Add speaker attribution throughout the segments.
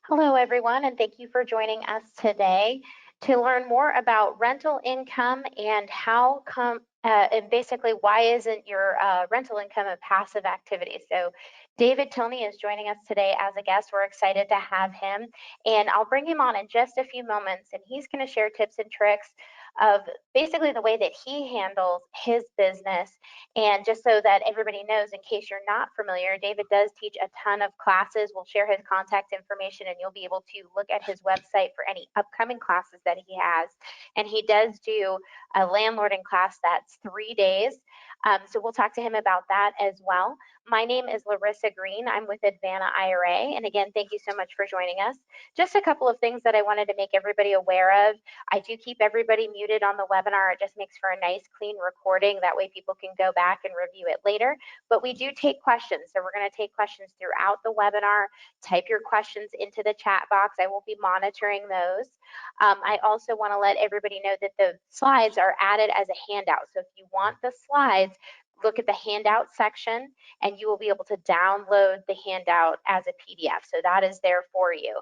Speaker 1: Hello, everyone, and thank you for joining us today to learn more about rental income and and basically why isn't your rental income a passive activity. So David Tilney is joining us today as a guest. We're excited to have him, and I'll bring him on in just a few moments, and he's going to share tips and tricks of basically the way that he handles his business. And just so that everybody knows, in case you're not familiar, David does teach a ton of classes. We'll share his contact information and you'll be able to look at his website for any upcoming classes that he has. And he does do a landlording class that's 3 days. So we'll talk to him about that as well. My name is Larissa Green. I'm with Advana IRA. And again, thank you so much for joining us. Just a couple of things that I wanted to make everybody aware of. I do keep everybody muted on the webinar. It just makes for a nice, clean recording. That way people can go back and review it later. But we do take questions. So we're going to take questions throughout the webinar. Type your questions into the chat box. I will be monitoring those. I also want to let everybody know that the slides are added as a handout. So if you want the slides, look at the handout section and you will be able to download the handout as a PDF. So that is there for you.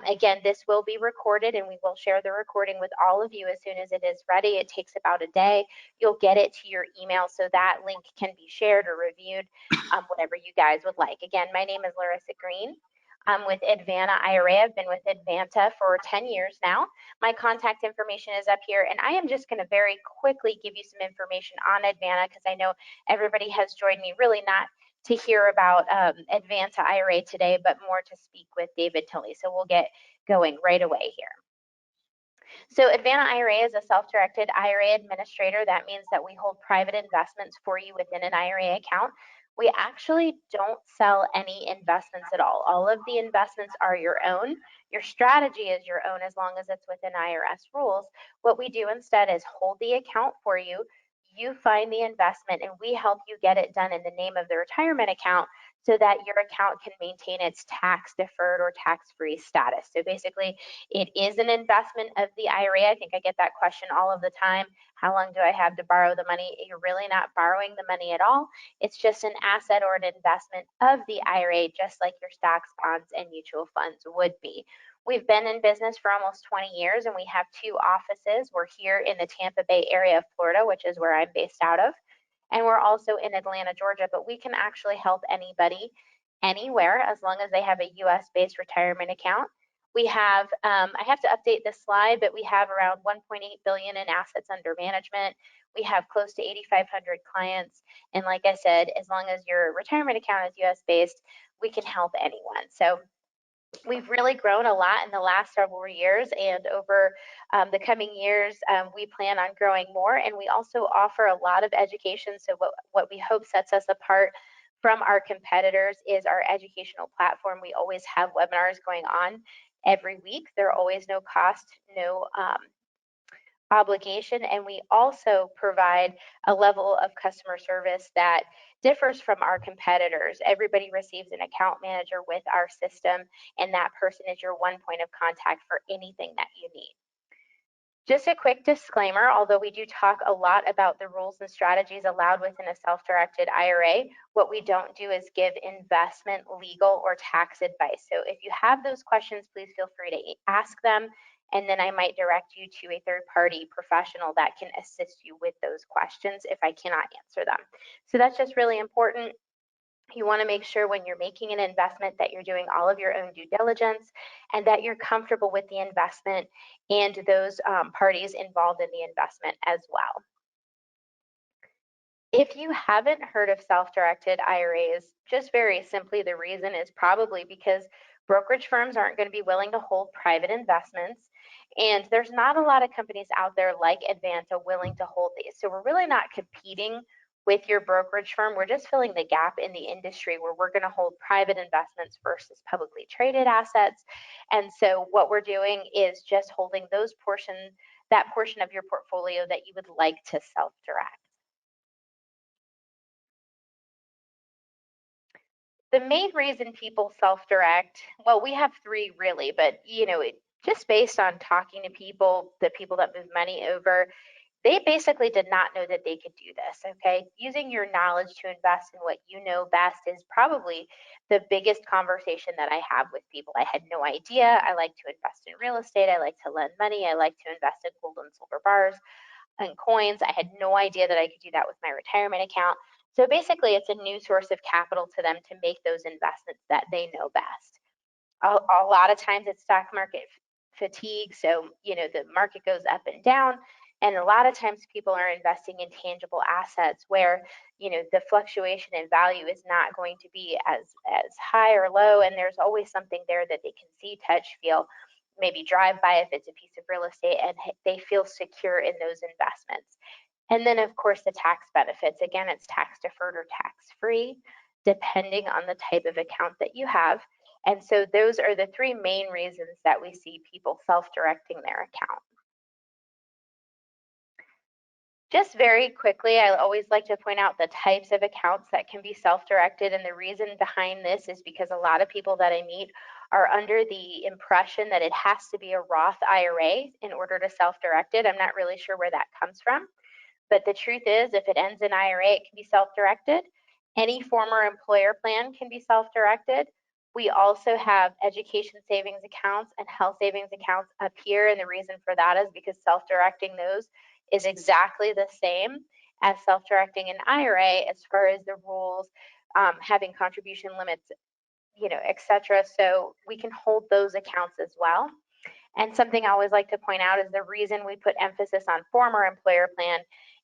Speaker 1: Again, this will be recorded and we will share the recording with all of you as soon as it is ready. It takes about a day. You'll get it to your email so that link can be shared or reviewed, whatever you guys would like. Again, my name is Larissa Green. I'm with Advana IRA. I've been with Advanta for 10 years now. My contact information is up here, and I am just going to very quickly give you some information on Advana because I know everybody has joined me really not to hear about Advanta IRA today, but more to speak with David Tilney. So we'll get going right away here. So Advana IRA is a self-directed IRA administrator. That means that we hold private investments for you within an IRA account. We actually don't sell any investments at all. All of the investments are your own. Your strategy is your own as long as it's within IRS rules. What we do instead is hold the account for you. You find the investment and we help you get it done in the name of the retirement account so that your account can maintain its tax deferred or tax-free status. So basically, it is an investment of the IRA. I think I get that question all of the time. How long do I have to borrow the money? You're really not borrowing the money at all. It's just an asset or an investment of the IRA, just like your stocks, bonds, and mutual funds would be. We've been in business for almost 20 years and we have 2 offices. We're here in the Tampa Bay area of Florida, which is where I'm based out of. And we're also in Atlanta, Georgia, but we can actually help anybody anywhere as long as they have a US-based retirement account. We have, I have to update this slide, but we have around 1.8 billion in assets under management. We have close to 8,500 clients. And like I said, as long as your retirement account is US-based, we can help anyone. So we've really grown a lot in the last several years, and over the coming years, we plan on growing more. And we also offer a lot of education. So what we hope sets us apart from our competitors is our educational platform. We always have webinars going on every week. They're always no cost, no obligation, and we also provide a level of customer service that differs from our competitors. Everybody receives an account manager with our system, and that person is your one point of contact for anything that you need. Just a quick disclaimer, although we do talk a lot about the rules and strategies allowed within a self-directed IRA, what we don't do is give investment, legal, or tax advice. So if you have those questions, please feel free to ask them, and then I might direct you to a third-party professional that can assist you with those questions if I cannot answer them. So that's just really important. You want to make sure when you're making an investment that you're doing all of your own due diligence and that you're comfortable with the investment and those parties involved in the investment as well. If you haven't heard of self-directed IRAs, just very simply, the reason is probably because brokerage firms aren't going to be willing to hold private investments, and there's not a lot of companies out there like Advanta willing to hold these. So we're really not competing with your brokerage firm. We're just filling the gap in the industry where we're going to hold private investments versus publicly traded assets. And so what we're doing is just holding that portion of your portfolio that you would like to self-direct. The main reason people self-direct, well, we have 3 really, but just based on talking to people, the people that move money over, They basically did not know that they could do this, okay? Using your knowledge to invest in what you know best is probably the biggest conversation that I have with people. I had no idea. I like to invest in real estate. I like to lend money. I like to invest in gold and silver bars and coins. I had no idea that I could do that with my retirement account. So basically, it's a new source of capital to them to make those investments that they know best. A lot of times it's stock market fatigue. So, the market goes up and down. And a lot of times people are investing in tangible assets where, the fluctuation in value is not going to be as high or low. And there's always something there that they can see, touch, feel, maybe drive by if it's a piece of real estate, and they feel secure in those investments. And then, of course, the tax benefits. Again, it's tax deferred or tax free, depending on the type of account that you have. And so those are the three main reasons that we see people self-directing their account. Just very quickly, I always like to point out the types of accounts that can be self-directed. And the reason behind this is because a lot of people that I meet are under the impression that it has to be a Roth IRA in order to self-direct it. I'm not really sure where that comes from. But the truth is, if it ends in IRA, it can be self-directed. Any former employer plan can be self-directed. We also have education savings accounts and health savings accounts up here. And the reason for that is because self-directing those is exactly the same as self-directing an IRA as far as the rules, having contribution limits, et cetera. So we can hold those accounts as well. And something I always like to point out is the reason we put emphasis on former employer plan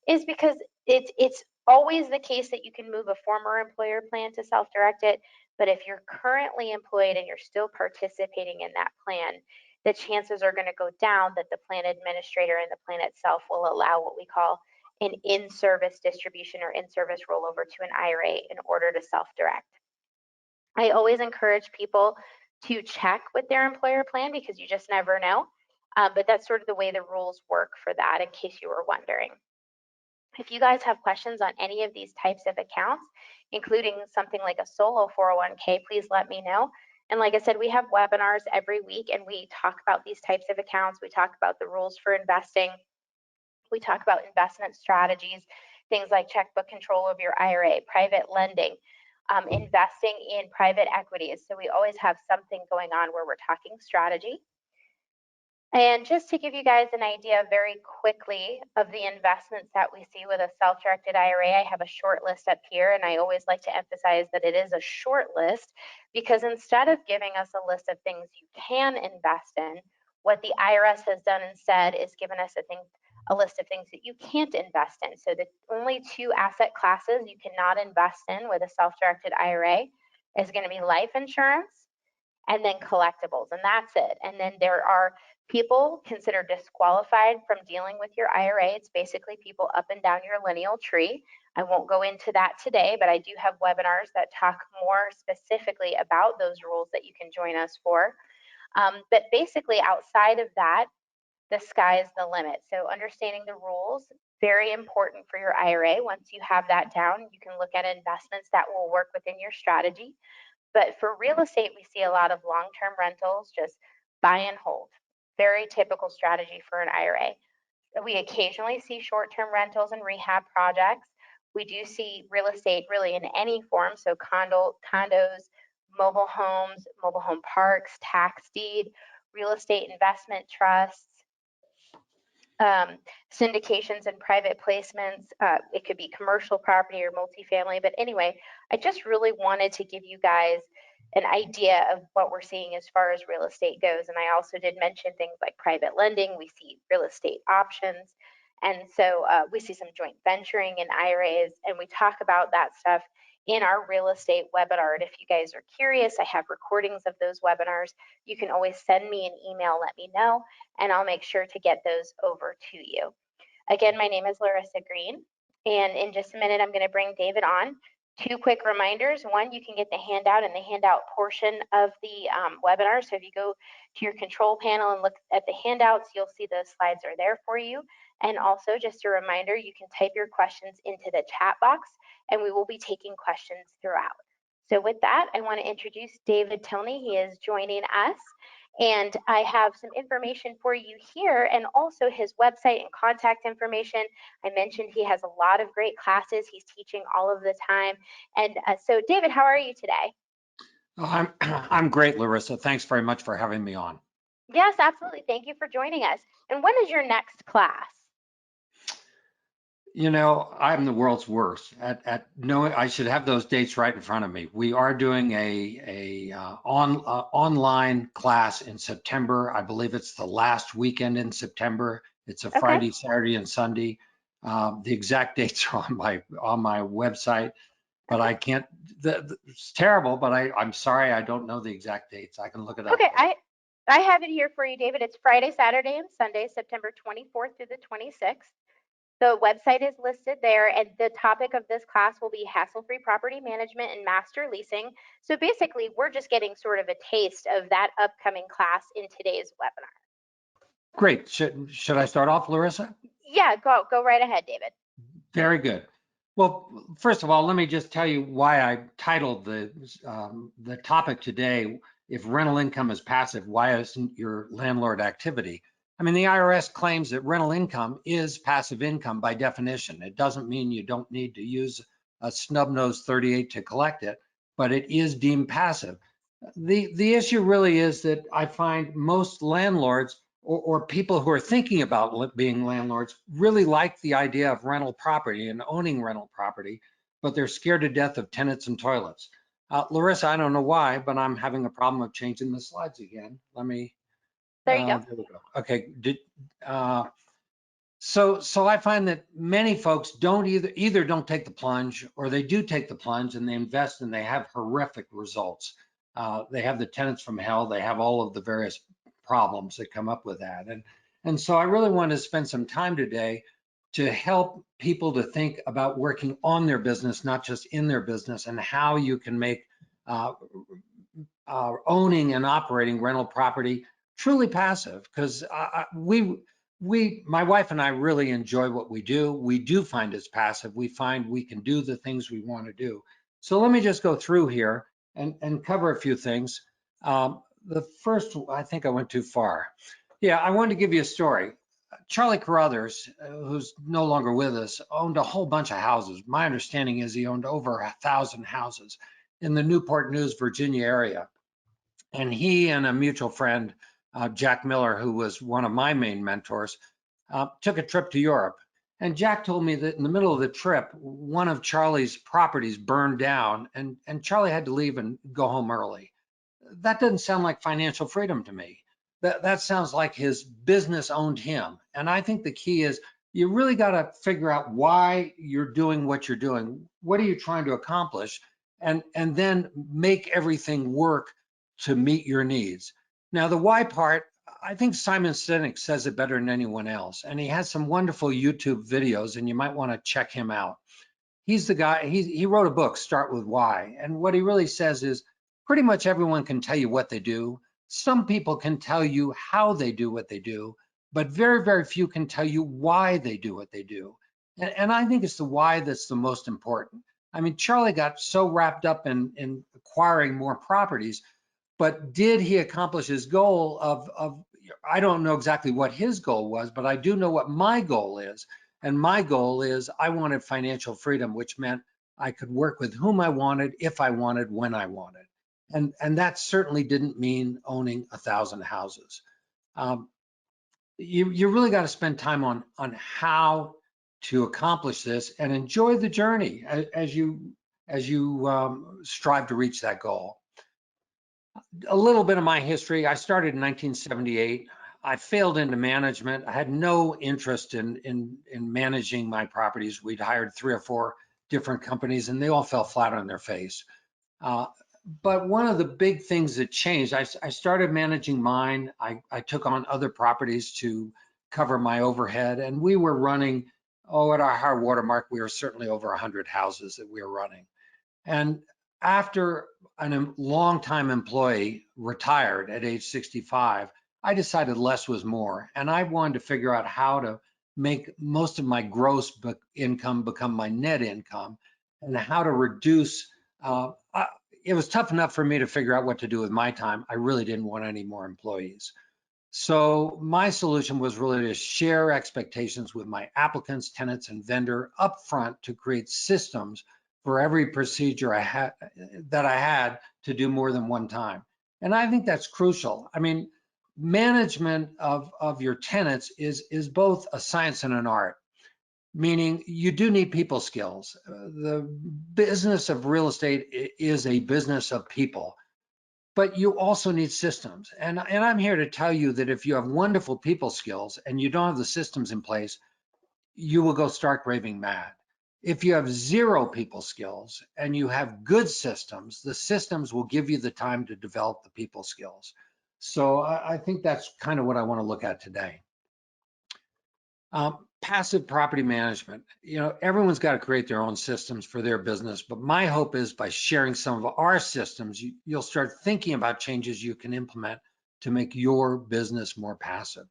Speaker 1: is because it's always the case that you can move a former employer plan to self-direct it. But if you're currently employed and you're still participating in that plan, the chances are going to go down that the plan administrator and the plan itself will allow what we call an in-service distribution or in-service rollover to an IRA in order to self-direct. I always encourage people to check with their employer plan because you just never know. But that's sort of the way the rules work for that, in case you were wondering. If you guys have questions on any of these types of accounts, including something like a solo 401k, please let me know. And like I said, we have webinars every week and we talk about these types of accounts. We talk about the rules for investing. We talk about investment strategies, things like checkbook control of your IRA, private lending, investing in private equities. So we always have something going on where we're talking strategy. And just to give you guys an idea very quickly of the investments that we see with a self-directed IRA, I have a short list up here, and I always like to emphasize that it is a short list because instead of giving us a list of things you can invest in, what the IRS has done instead is given us a list of things that you can't invest in. So the only two asset classes you cannot invest in with a self-directed IRA is going to be life insurance and then collectibles, and that's it. And then there are people considered disqualified from dealing with your IRA. It's basically people up and down your lineal tree. I won't go into that today, but I do have webinars that talk more specifically about those rules that you can join us for. But basically outside of that, the sky's the limit. So understanding the rules, very important for your IRA. Once you have that down, you can look at investments that will work within your strategy. But for real estate, we see a lot of long-term rentals, just buy and hold. Very typical strategy for an IRA. We occasionally see short-term rentals and rehab projects. We do see real estate really in any form, so condos, mobile home parks, tax deed, real estate investment trusts, syndications and private placements. It could be commercial property or multifamily. But anyway, I just really wanted to give you guys an idea of what we're seeing as far as real estate goes. And I also did mention things like private lending. We see real estate options. And so we see some joint venturing in IRAs, and we talk about that stuff in our real estate webinar. And if you guys are curious, I have recordings of those webinars. You can always send me an email, let me know, and I'll make sure to get those over to you. Again, my name is Larissa Green, and in just a minute, I'm going to bring David on. Two quick reminders. One, you can get the handout in the handout portion of the webinar. So if you go to your control panel and look at the handouts, you'll see the slides are there for you. And also just a reminder, you can type your questions into the chat box and we will be taking questions throughout. So with that, I want to introduce David Tilney. He is joining us. And I have some information for you here and also his website and contact information. I mentioned he has a lot of great classes. He's teaching all of the time. And so David, how are you today?
Speaker 2: Oh, I'm great, Larissa. Thanks very much for having me on.
Speaker 1: Yes, absolutely. Thank you for joining us. And when is your next class?
Speaker 2: You know, I'm the world's worst at knowing. I should have those dates right in front of me. We are doing a online class in September. I believe it's the last weekend in September. It's a
Speaker 1: Okay.
Speaker 2: Friday, Saturday, and Sunday. The exact dates are on my website, but
Speaker 1: Okay.
Speaker 2: I can't. It's terrible, but I'm sorry, I don't know the exact dates. I can look it up
Speaker 1: Okay.
Speaker 2: though.
Speaker 1: I have it here for you, David. It's Friday, Saturday, and Sunday, September 24th through the 26th. The website is listed there, and the topic of this class will be hassle-free property management and master leasing. So basically, we're just getting sort of a taste of that upcoming class in today's webinar.
Speaker 2: Great. Should I start off, Larissa?
Speaker 1: Yeah, go right ahead, David.
Speaker 2: Very good. Well, first of all, let me just tell you why I titled the topic today, if rental income is passive, why isn't your landlord activity? I mean, the IRS claims that rental income is passive income by definition. It doesn't mean you don't need to use a snub-nosed 38 to collect it, but it is deemed passive. The issue really is that I find most landlords or people who are thinking about being landlords really like the idea of rental property and owning rental property, but they're scared to death of tenants and toilets. Larissa, I don't know why, but I'm having a problem of changing the slides again. Let me,
Speaker 1: There you go.
Speaker 2: there we go. Okay, uh, so I find that many folks don't either don't take the plunge, or they do take the plunge and they invest and they have horrific results. They have the tenants from hell. They have all of the various problems that come up with that. And so I really want to spend some time today to help people to think about working on their business, not just in their business, and how you can make uh, owning and operating rental property truly passive. Because my wife and I really enjoy what we do. We do find it's passive. We find we can do the things we want to do. So let me just go through here and cover a few things. The first, I think I went too far. Yeah, I wanted to give you a story. Charlie Carruthers, who's no longer with us, owned a whole bunch of houses. My understanding is he owned over 1,000 houses in the Newport News, Virginia area. And he and a mutual friend, Jack Miller, who was one of my main mentors, took a trip to Europe. And Jack told me that in the middle of the trip, one of Charlie's properties burned down, and Charlie had to leave and go home early. That doesn't sound like financial freedom to me. That sounds like his business owned him. And I think the key is you really got to figure out why you're doing what you're doing. What are you trying to accomplish? And then make everything work to meet your needs. Now, the why part, I think Simon Sinek says it better than anyone else. And he has some wonderful YouTube videos, and you might want to check him out. He's the guy, he wrote a book, Start With Why. And what he really says is pretty much everyone can tell you what they do. Some people can tell you how they do what they do, but very, very few can tell you why they do what they do. And I think it's the why that's the most important. I mean, Charlie got so wrapped up in acquiring more properties, but did he accomplish his goal of I don't know exactly what his goal was, but I do know what my goal is. And my goal is I wanted financial freedom, which meant I could work with whom I wanted, if I wanted, when I wanted. And that certainly didn't mean owning 1,000 houses. Um, you really got to spend time on how to accomplish this and enjoy the journey as you strive to reach that goal. A little bit of my history. I started in 1978. I failed into management. I had no interest in managing my properties. We'd hired 3 or 4 different companies, and they all fell flat on their face. Uh, but one of the big things that changed, I started managing mine. I took on other properties to cover my overhead, and we were running, at our high water mark, we were certainly over 100 houses that we were running. And after a long-time employee retired at age 65, I decided less was more. And I wanted to figure out how to make most of my gross income become my net income and how to reduce It was tough enough for me to figure out what to do with my time. I really didn't want any more employees. So my solution was really to share expectations with my applicants, tenants, and vendor upfront to create systems for every procedure that I had to do more than one time. And I think that's crucial. I mean, management of your tenants is both a science and an art, meaning you do need people skills. The business of real estate is a business of people, but you also need systems. And I'm here to tell you that if you have wonderful people skills and you don't have the systems in place, you will go stark raving mad. If you have zero people skills and you have good systems, the systems will give you the time to develop the people skills. So I think that's kind of what I want to look at today. Passive property management. You know, everyone's got to create their own systems for their business, but my hope is by sharing some of our systems, you'll start thinking about changes you can implement to make your business more passive.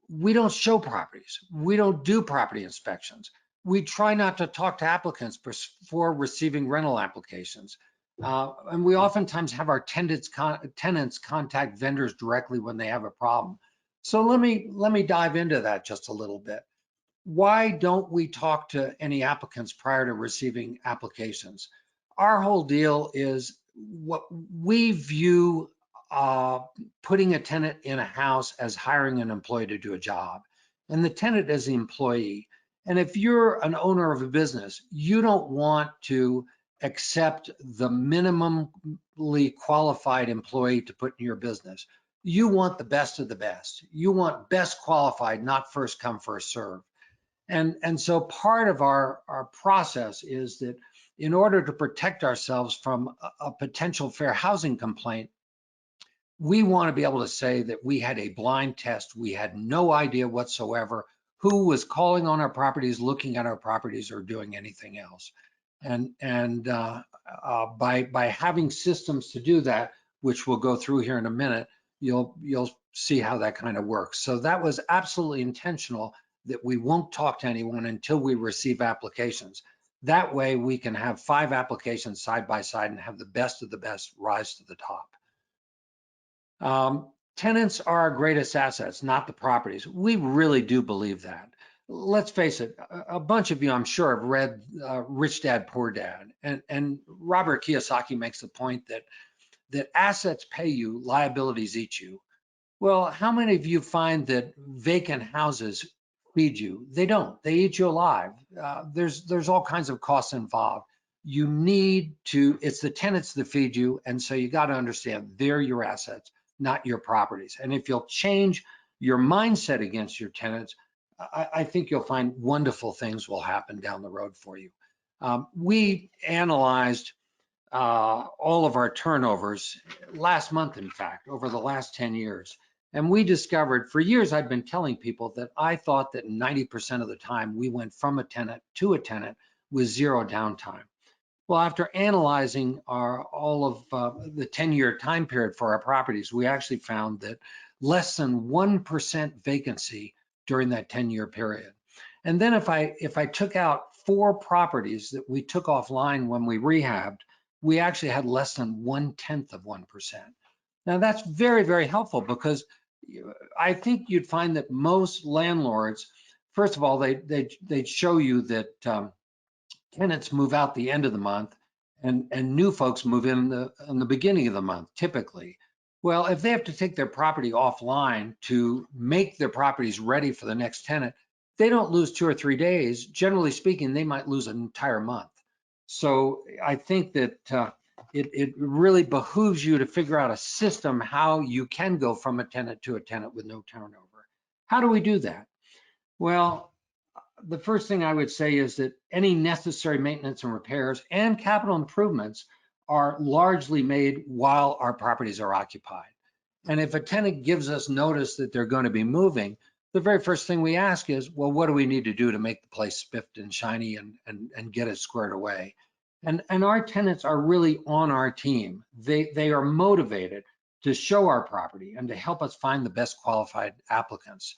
Speaker 2: We don't show properties. We don't do property inspections. We try not to talk to applicants before receiving rental applications. And we oftentimes have our tenants contact vendors directly when they have a problem. So let me dive into that just a little bit. Why don't we talk to any applicants prior to receiving applications? Our whole deal is what we view putting a tenant in a house as hiring an employee to do a job, and the tenant is the employee. And if you're an owner of a business, you don't want to accept the minimally qualified employee to put in your business. You want the best of the best. You want best qualified, not first come, first serve. And so part of our process is that in order to protect ourselves from a potential fair housing complaint, we want to be able to say that we had a blind test. We had no idea whatsoever who was calling on our properties, looking at our properties, or doing anything else. And by having systems to do that, which we'll go through here in a minute, you'll see how that kind of works. So that was absolutely intentional, that we won't talk to anyone until we receive applications. That way we can have 5 applications side by side and have the best of the best rise to the top. Tenants are our greatest assets, not the properties. We really do believe that. Let's face it, a bunch of you, I'm sure, have read Rich Dad, Poor Dad. And Robert Kiyosaki makes the point that assets pay you, liabilities eat you. Well, how many of you find that vacant houses feed you? They don't. They eat you alive. There's all kinds of costs involved. You need to, it's the tenants that feed you, and so you got to understand they're your assets, not your properties. And if you'll change your mindset against your tenants, I think you'll find wonderful things will happen down the road for you. We analyzed all of our turnovers last month, in fact, over the last 10 years. And we discovered, for years I'd been telling people that I thought that 90% of the time we went from a tenant to a tenant with zero downtime. Well, after analyzing all of the 10-year time period for our properties, we actually found that less than 1% vacancy during that 10-year period. And then if I took out 4 properties that we took offline when we rehabbed, we actually had less than 1/10 of 1%. Now that's very, very helpful, because I think you'd find that most landlords, first of all, they'd show you that tenants move out the end of the month and new folks move in the beginning of the month, typically. Well, if they have to take their property offline to make their properties ready for the next tenant, they don't lose 2 or 3 days. Generally speaking, they might lose an entire month. So I think that it really behooves you to figure out a system how you can go from a tenant to a tenant with no turnover. How do we do that? Well, the first thing I would say is that any necessary maintenance and repairs and capital improvements are largely made while our properties are occupied. And if a tenant gives us notice that they're going to be moving, the very first thing we ask is, well, what do we need to do to make the place spiffed and shiny and get it squared away? And our tenants are really on our team. They are motivated to show our property and to help us find the best qualified applicants.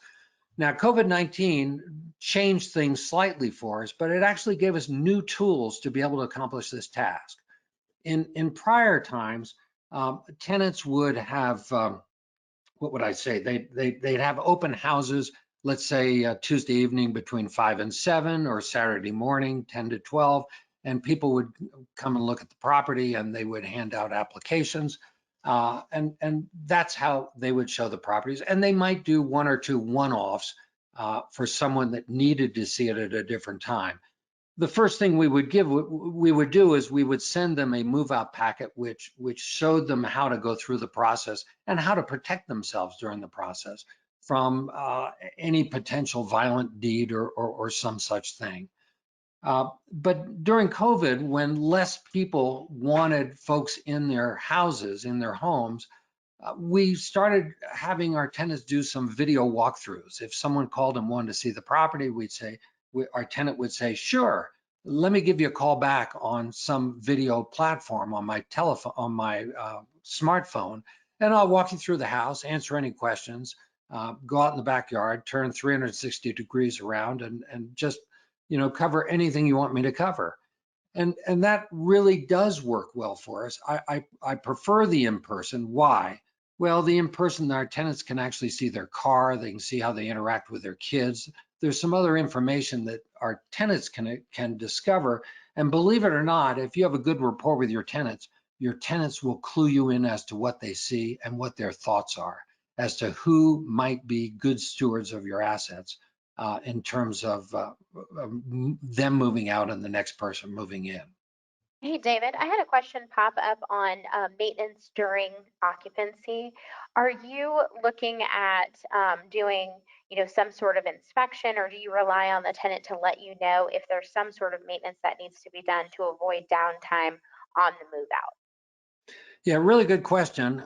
Speaker 2: Now, COVID-19 changed things slightly for us, but it actually gave us new tools to be able to accomplish this task. In prior times, tenants would have, what would I say? They'd have open houses, let's say Tuesday evening between 5 and 7, or Saturday morning 10 to 12, and people would come and look at the property, and they would hand out applications. And that's how they would show the properties. And they might do one or two one-offs for someone that needed to see it at a different time. The first thing we would do is we would send them a move out packet, which showed them how to go through the process and how to protect themselves during the process from any potential violent deed or some such thing. But during COVID, when less people wanted folks in their houses, in their homes, we started having our tenants do some video walkthroughs. If someone called and wanted to see the property, our tenant would say, sure, let me give you a call back on some video platform on my telephone, on my smartphone, and I'll walk you through the house, answer any questions, go out in the backyard, turn 360 degrees around, and just, cover anything you want me to cover. And that really does work well for us. I prefer the in-person. Why? Well, the in-person, our tenants can actually see their car. They can see how they interact with their kids. There's some other information that our tenants can discover. And believe it or not, if you have a good rapport with your tenants will clue you in as to what they see and what their thoughts are, as to who might be good stewards of your assets in terms of them moving out and the next person moving in.
Speaker 1: Hey, David, I had a question pop up on maintenance during occupancy. Are you looking at doing, some sort of inspection, or do you rely on the tenant to let you know if there's some sort of maintenance that needs to be done to avoid downtime on the move out?
Speaker 2: Yeah, really good question.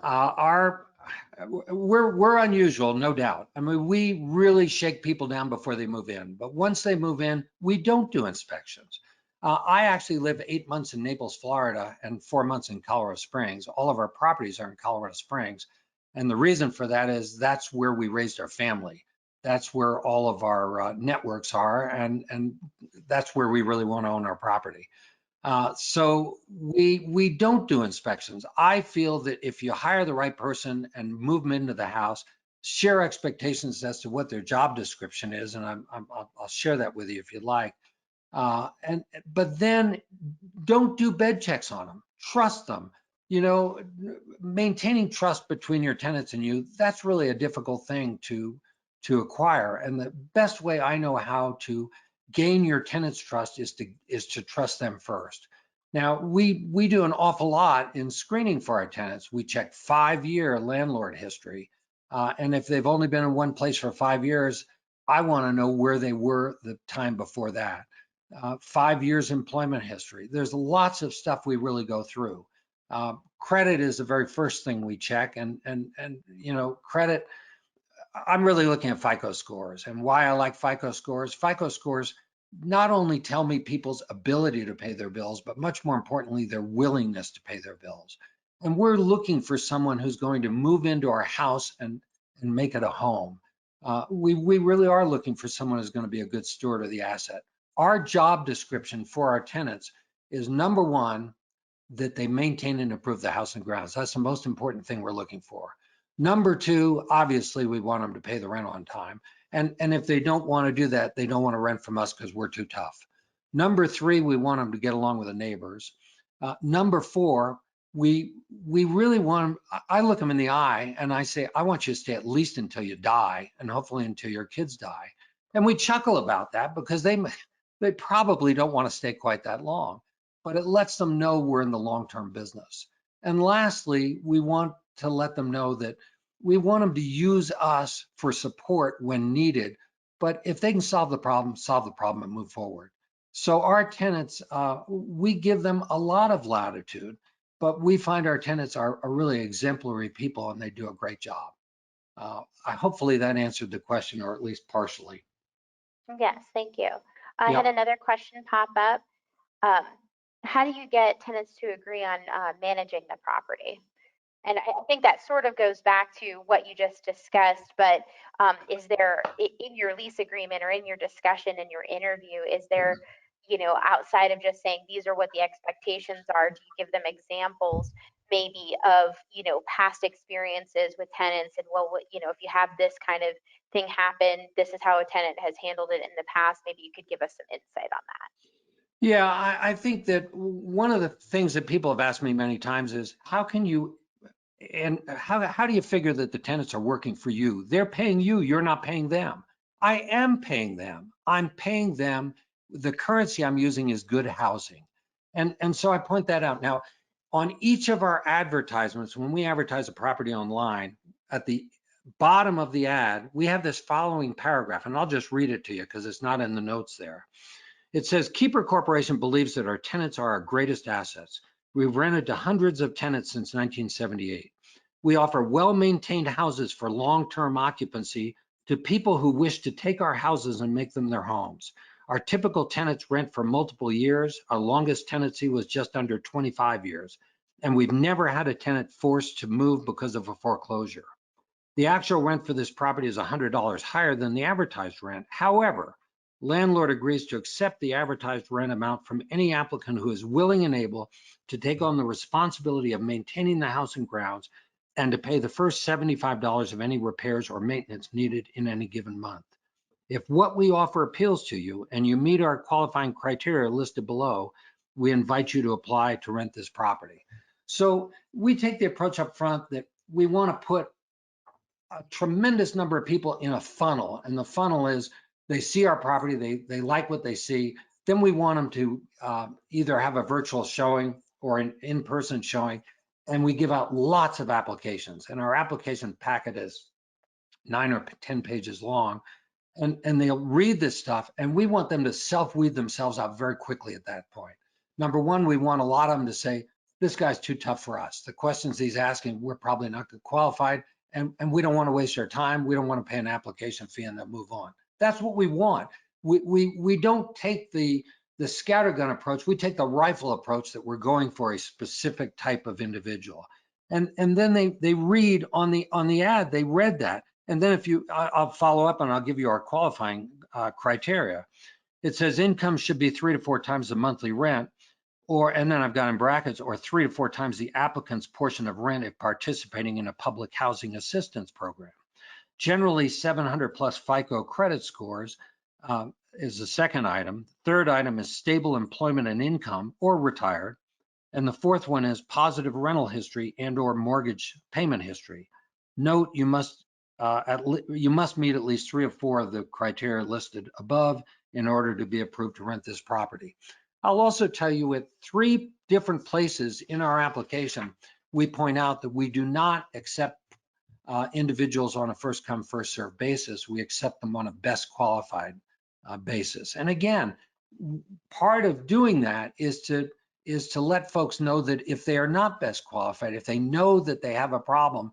Speaker 2: We're unusual, no doubt. I mean, we really shake people down before they move in, but once they move in, we don't do inspections. I actually live 8 months in Naples, Florida, and 4 months in Colorado Springs. All of our properties are in Colorado Springs, and the reason for that is that's where we raised our family. That's where all of our networks are, and that's where we really want to own our property. So we don't do inspections. I feel that if you hire the right person and move them into the house, share expectations as to what their job description is, and I'll share that with you if you'd like. But then don't do bed checks on them. Trust them. Maintaining trust between your tenants and you, that's really a difficult thing to acquire. And the best way I know how to gain your tenants' trust is to trust them first. Now, we do an awful lot in screening for our tenants. We check 5-year landlord history. And if they've only been in one place for 5 years, I want to know where they were the time before that. 5 years employment history. There's lots of stuff we really go through. Credit is the very first thing we check, and credit. I'm really looking at FICO scores, and why I like FICO scores. FICO scores not only tell me people's ability to pay their bills, but much more importantly, their willingness to pay their bills. And we're looking for someone who's going to move into our house and make it a home. We really are looking for someone who's going to be a good steward of the asset. Our job description for our tenants is, number one, that they maintain and improve the house and grounds. That's the most important thing we're looking for. Number two, obviously, we want them to pay the rent on time. And if they don't want to do that, they don't want to rent from us because we're too tough. Number three, we want them to get along with the neighbors. Number four, we really want them, I look them in the eye and I say, I want you to stay at least until you die, and hopefully until your kids die. And we chuckle about that because they probably don't want to stay quite that long, but it lets them know we're in the long-term business. And lastly, we want to let them know that we want them to use us for support when needed, but if they can solve the problem and move forward. So our tenants, we give them a lot of latitude, but we find our tenants are really exemplary people, and they do a great job. Hopefully that answered the question, or at least partially.
Speaker 1: Yes, thank you. I had
Speaker 2: Yep.
Speaker 1: another question pop up. Um, how do you get tenants to agree on managing the property? And I think that sort of goes back to what you just discussed, but is there, in your lease agreement or in your discussion, in your interview, is there, outside of just saying these are what the expectations are, do you give them examples maybe of, past experiences with tenants and, well, if you have this kind of thing happen, this is how a tenant has handled it in the past. Maybe you could give us some insight on that.
Speaker 2: Yeah, I think that one of the things that people have asked me many times is how do you figure that the tenants are working for you? They're paying you, you're not paying them. I am paying them. I'm paying them. The currency I'm using is good housing. And so I point that out. Now, on each of our advertisements, when we advertise a property online, at the bottom of the ad, we have this following paragraph, and I'll just read it to you because it's not in the notes there. It says, Keeper Corporation believes that our tenants are our greatest assets. We've rented to hundreds of tenants since 1978. We offer well-maintained houses for long-term occupancy to people who wish to take our houses and make them their homes. Our typical tenants rent for multiple years. Our longest tenancy was just under 25 years. And we've never had a tenant forced to move because of a foreclosure. The actual rent for this property is $100 higher than the advertised rent. However, landlord agrees to accept the advertised rent amount from any applicant who is willing and able to take on the responsibility of maintaining the house and grounds and to pay the first $75 of any repairs or maintenance needed in any given month. If what we offer appeals to you and you meet our qualifying criteria listed below, we invite you to apply to rent this property. So we take the approach up front that we want to put a tremendous number of people in a funnel, and the funnel is they see our property, they like what they see, then we want them to either have a virtual showing or an in-person showing, and we give out lots of applications, and our application packet is 9 or 10 pages long, and they'll read this stuff, and we want them to self-weed themselves out very quickly at that point. Number one, we want a lot of them to say, this guy's too tough for us. The questions he's asking, we're probably not qualified, and we don't want to waste our time. We don't want to pay an application fee and then move on. That's what we want. We don't take the scattergun approach. We take the rifle approach that we're going for a specific type of individual. And then they read on the ad, they read that. And then I'll follow up and I'll give you our qualifying criteria. It says income should be 3 to 4 times the monthly rent, and then I've got in brackets, or 3 to 4 times the applicant's portion of rent if participating in a public housing assistance program. Generally 700 plus FICO credit scores is the second item. Third item is stable employment and income or retired. And the fourth one is positive rental history and or mortgage payment history. Note you must meet at least 3 or 4 of the criteria listed above in order to be approved to rent this property. I'll also tell you at 3 different places in our application, we point out that we do not accept individuals on a first come, first served basis. We accept them on a best qualified basis. And again, part of doing that is to let folks know that if they are not best qualified, if they know that they have a problem,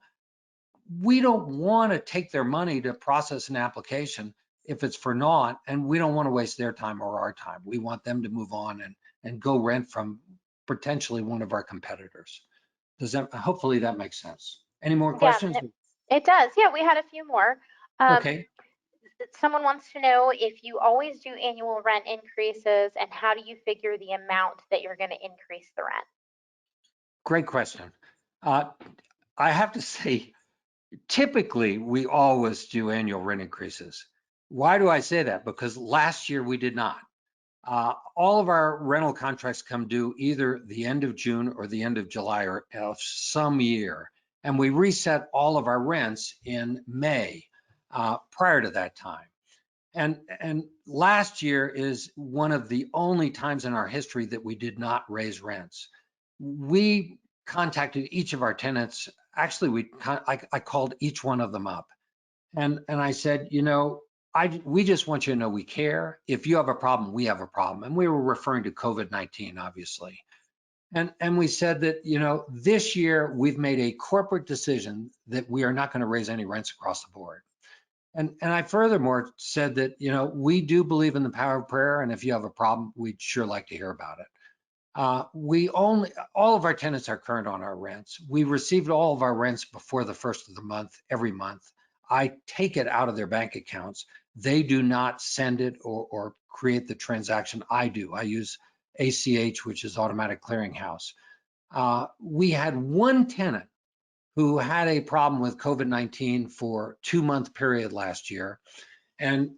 Speaker 2: we don't want to take their money to process an application if it's for naught, and we don't want to waste their time or our time. We want them to move on and go rent from potentially one of our competitors. Hopefully that makes sense. Any more
Speaker 1: Yeah,
Speaker 2: questions?
Speaker 1: it does. Yeah, we had a few more.
Speaker 2: Okay,
Speaker 1: Someone wants to know if you always do annual rent increases and how do you figure the amount that you're going to increase the rent?
Speaker 2: great question. I have to say, typically we always do annual rent increases. Why do I say that? Because last year we did not. All of our rental contracts come due either the end of June or the end of July or of some year. And we reset all of our rents in May prior to that time. And last year is one of the only times in our history that we did not raise rents. We contacted each of our tenants. Actually, I called each one of them up and I said, we just want you to know we care. If you have a problem, we have a problem. And we were referring to COVID-19, obviously. And we said that, this year we've made a corporate decision that we are not going to raise any rents across the board. And I furthermore said that, we do believe in the power of prayer. And if you have a problem, we'd sure like to hear about it. All of our tenants are current on our rents. We received all of our rents before the first of the month, every month. I take it out of their bank accounts. They do not send it or create the transaction. I do. I use ACH, which is Automatic Clearinghouse. We had one tenant who had a problem with COVID-19 for 2-month period last year. And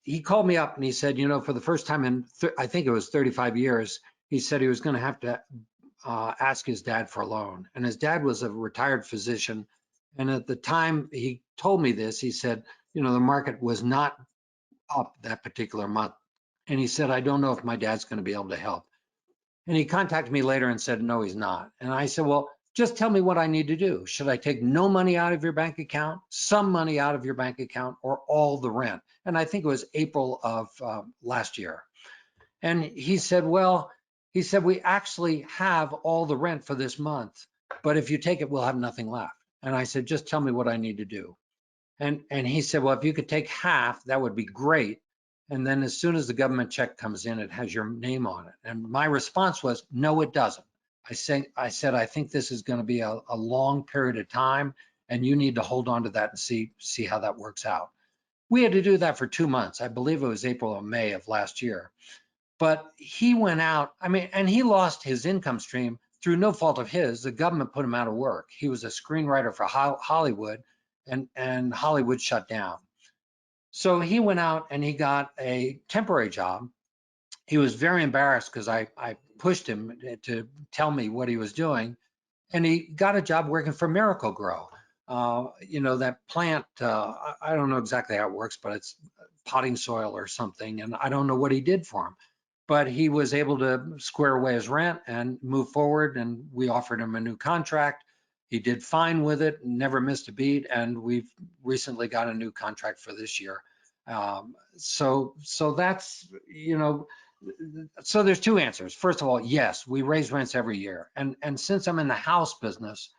Speaker 2: he called me up and he said, for the first time in, I think it was 35 years, he said he was going to have to ask his dad for a loan. And his dad was a retired physician. And at the time he told me this, he said, the market was not up that particular month. And he said, I don't know if my dad's going to be able to help. And he contacted me later and said, no, he's not. And I said, well, just tell me what I need to do. Should I take no money out of your bank account, some money out of your bank account, or all the rent? And I think it was April of last year. And he said, well, we actually have all the rent for this month, but if you take it, we'll have nothing left. And I said, just tell me what I need to do. And he said, well, if you could take half, that would be great. And then as soon as the government check comes in, it has your name on it. And my response was, no, it doesn't. I said, I think this is going to be a long period of time, and you need to hold on to that and see how that works out. We had to do that for 2 months. I believe it was April or May of last year. But he went out, and he lost his income stream through no fault of his. The government put him out of work. He was a screenwriter for Hollywood, and Hollywood shut down. So he went out and he got a temporary job. He was very embarrassed because I pushed him to tell me what he was doing. And he got a job working for Miracle-Gro. That plant, I don't know exactly how it works, but it's potting soil or something. And I don't know what he did for him. But he was able to square away his rent and move forward. And we offered him a new contract. He did fine with it, never missed a beat. And we've recently got a new contract for this year. So that's, so there's two answers. First of all, yes, we raise rents every year. And since I'm in the house business,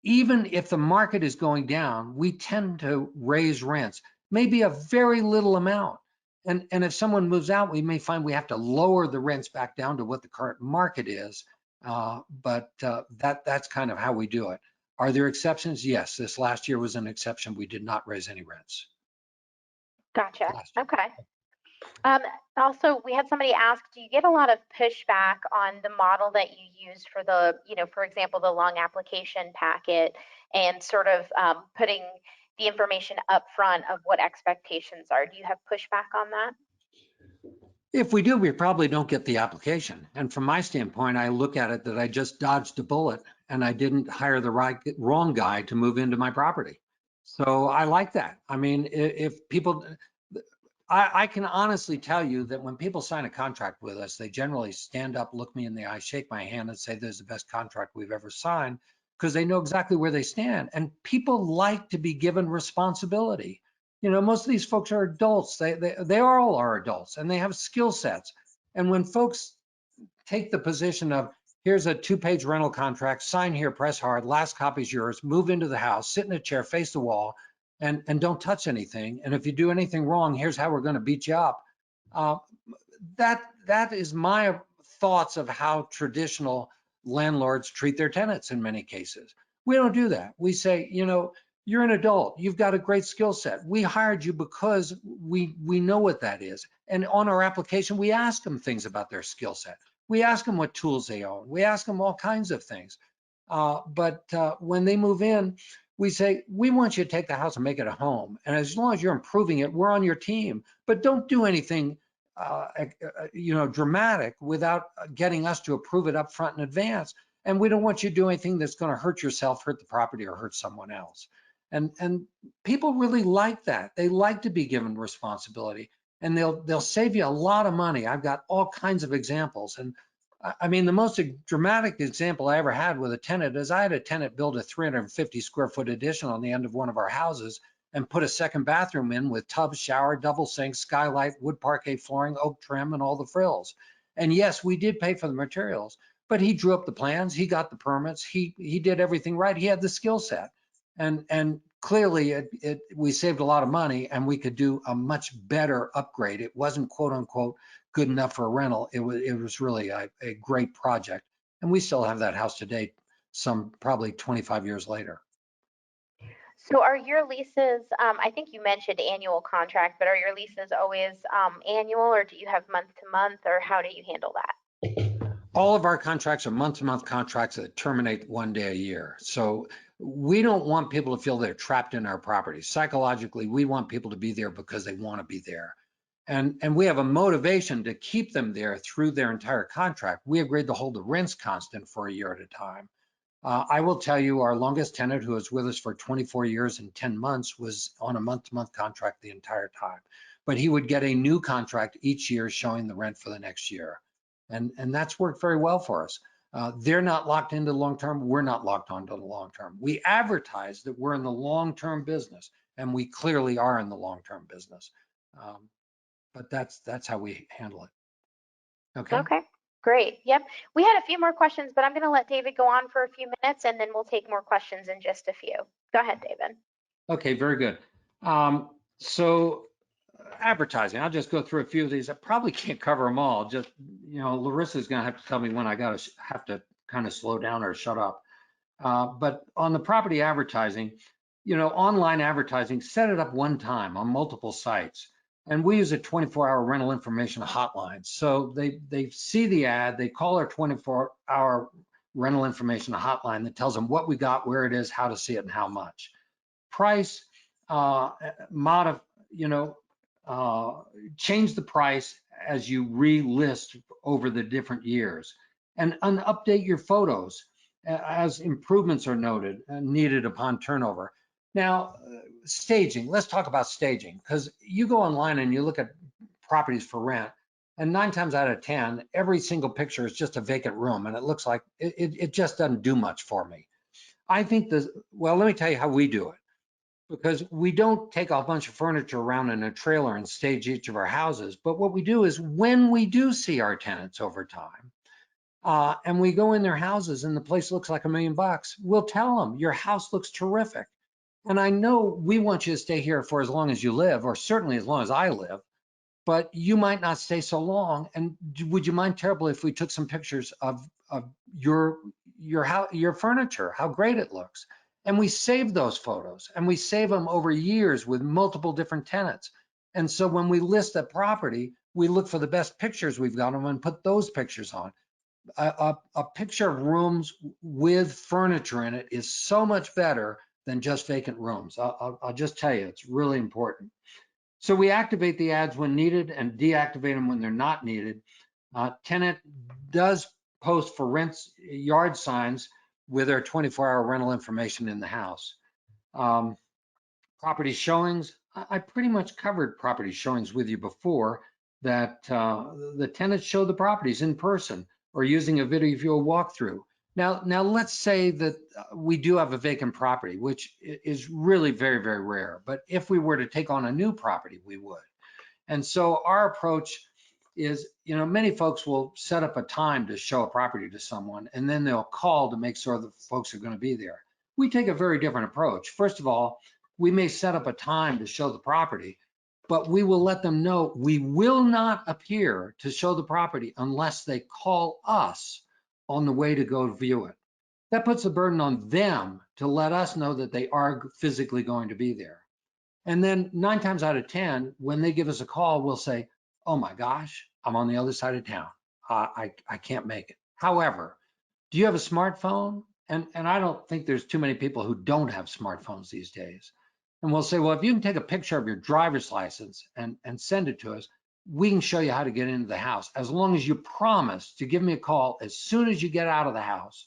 Speaker 2: even if the market is going down, we tend to raise rents, maybe a very little amount. And if someone moves out, we may find we have to lower the rents back down to what the current market is. But that's kind of how we do it. Are there exceptions? Yes, this last year was an exception. We did not raise any rents.
Speaker 1: Gotcha. Okay. Also, we had somebody ask, do you get a lot of pushback on the model that you use for the, for example, the long application packet and sort of putting the information up front of what expectations are? Do you have pushback on that?
Speaker 2: If we do, we probably don't get the application. And from my standpoint, I look at it that I just dodged a bullet and I didn't hire the wrong guy to move into my property. So I like that. If people, I can honestly tell you that when people sign a contract with us, they generally stand up, look me in the eye, shake my hand and say, this is the best contract we've ever signed, because they know exactly where they stand. And people like to be given responsibility. Most of these folks are adults. They all are adults and they have skill sets. And when folks take the position of, here's a 2-page rental contract, sign here, press hard, last copy's yours, move into the house, sit in a chair, face the wall, and don't touch anything. And if you do anything wrong, here's how we're going to beat you up. That is my thoughts of how traditional landlords treat their tenants in many cases. We don't do that. We say, you're an adult. You've got a great skill set. We hired you because we know what that is. And on our application, we ask them things about their skill set. We ask them what tools they own. We ask them all kinds of things. But when they move in, we say, we want you to take the house and make it a home. And as long as you're improving it, we're on your team. But don't do anything dramatic without getting us to approve it up front in advance. And we don't want you to do anything that's going to hurt yourself, hurt the property, or hurt someone else. And people really like that. They like to be given responsibility, and they'll save you a lot of money. I've got all kinds of examples. And the most dramatic example I ever had with a tenant is I had a tenant build a 350 square foot addition on the end of one of our houses and put a second bathroom in with tub, shower, double sink, skylight, wood parquet flooring, oak trim, and all the frills. And yes, we did pay for the materials, but he drew up the plans, he got the permits, he did everything right. He had the skill set. And clearly we saved a lot of money and we could do a much better upgrade. It wasn't quote unquote good enough for a rental. It was really a great project. And we still have that house today, some probably 25 years later.
Speaker 1: So are your leases, I think you mentioned annual contract, but are your leases always annual, or do you have month to month, or how do you handle that?
Speaker 2: All of our contracts are month-to-month contracts that terminate one day a year. So we don't want people to feel they're trapped in our property. Psychologically, we want people to be there because they want to be there. And we have a motivation to keep them there through their entire contract. We agreed to hold the rents constant for a year at a time. I will tell you, our longest tenant, who was with us for 24 years and 10 months, was on a month-to-month contract the entire time. But he would get a new contract each year showing the rent for the next year. And that's worked very well for us. They're not locked into long-term. We're not locked onto the long-term. We advertise that we're in the long-term business, and we clearly are in the long-term business. But that's how we handle it. Okay.
Speaker 1: Okay, great. Yep. We had a few more questions, but I'm going to let David go on for a few minutes and then we'll take more questions in just a few. Go ahead, David.
Speaker 2: Okay, very good. So advertising, I'll just go through a few of these. I probably can't cover them all. Just, Larissa's gonna have to tell me when I have to kind of slow down or shut up. But on the property advertising, online advertising, set it up one time on multiple sites. And we use a 24-hour rental information hotline. So they see the ad, they call our 24-hour rental information hotline that tells them what we got, where it is, how to see it, and how much. Price, change the price as you relist over the different years, and update your photos as improvements are needed upon turnover. Now, staging, let's talk about staging, because you go online and you look at properties for rent, and 9 times out of 10, every single picture is just a vacant room, and it looks like it just doesn't do much for me. I think well, let me tell you how we do it, because we don't take a bunch of furniture around in a trailer and stage each of our houses. But what we do is, when we do see our tenants over time, and we go in their houses and the place looks like $1 million, we'll tell them, your house looks terrific. And I know we want you to stay here for as long as you live, or certainly as long as I live, but you might not stay so long. And would you mind terribly if we took some pictures of your house, your furniture, how great it looks? And we save those photos, and we save them over years with multiple different tenants. And so when we list a property, we look for the best pictures we've got them and put those pictures on. A picture of rooms with furniture in it is so much better than just vacant rooms. I'll just tell you, it's really important. So we activate the ads when needed and deactivate them when they're not needed. Tenant does post for rents yard signs with their 24-hour rental information in the house. Property showings, I pretty much covered property showings with you before, that the tenants show the properties in person or using a video walkthrough. Now let's say that we do have a vacant property, which is really very, very rare. But if we were to take on a new property, we would. And so our approach is, many folks will set up a time to show a property to someone, and then they'll call to make sure the folks are going to be there. We take a very different approach. First of all, we may set up a time to show the property, but we will let them know we will not appear to show the property unless they call us on the way to go view it. That puts the burden on them to let us know that they are physically going to be there. And then 9 times out of 10, when they give us a call, we'll say, oh my gosh, I'm on the other side of town. I can't make it. However, do you have a smartphone? And I don't think there's too many people who don't have smartphones these days. And we'll say, well, if you can take a picture of your driver's license and send it to us, we can show you how to get into the house, as long as you promise to give me a call as soon as you get out of the house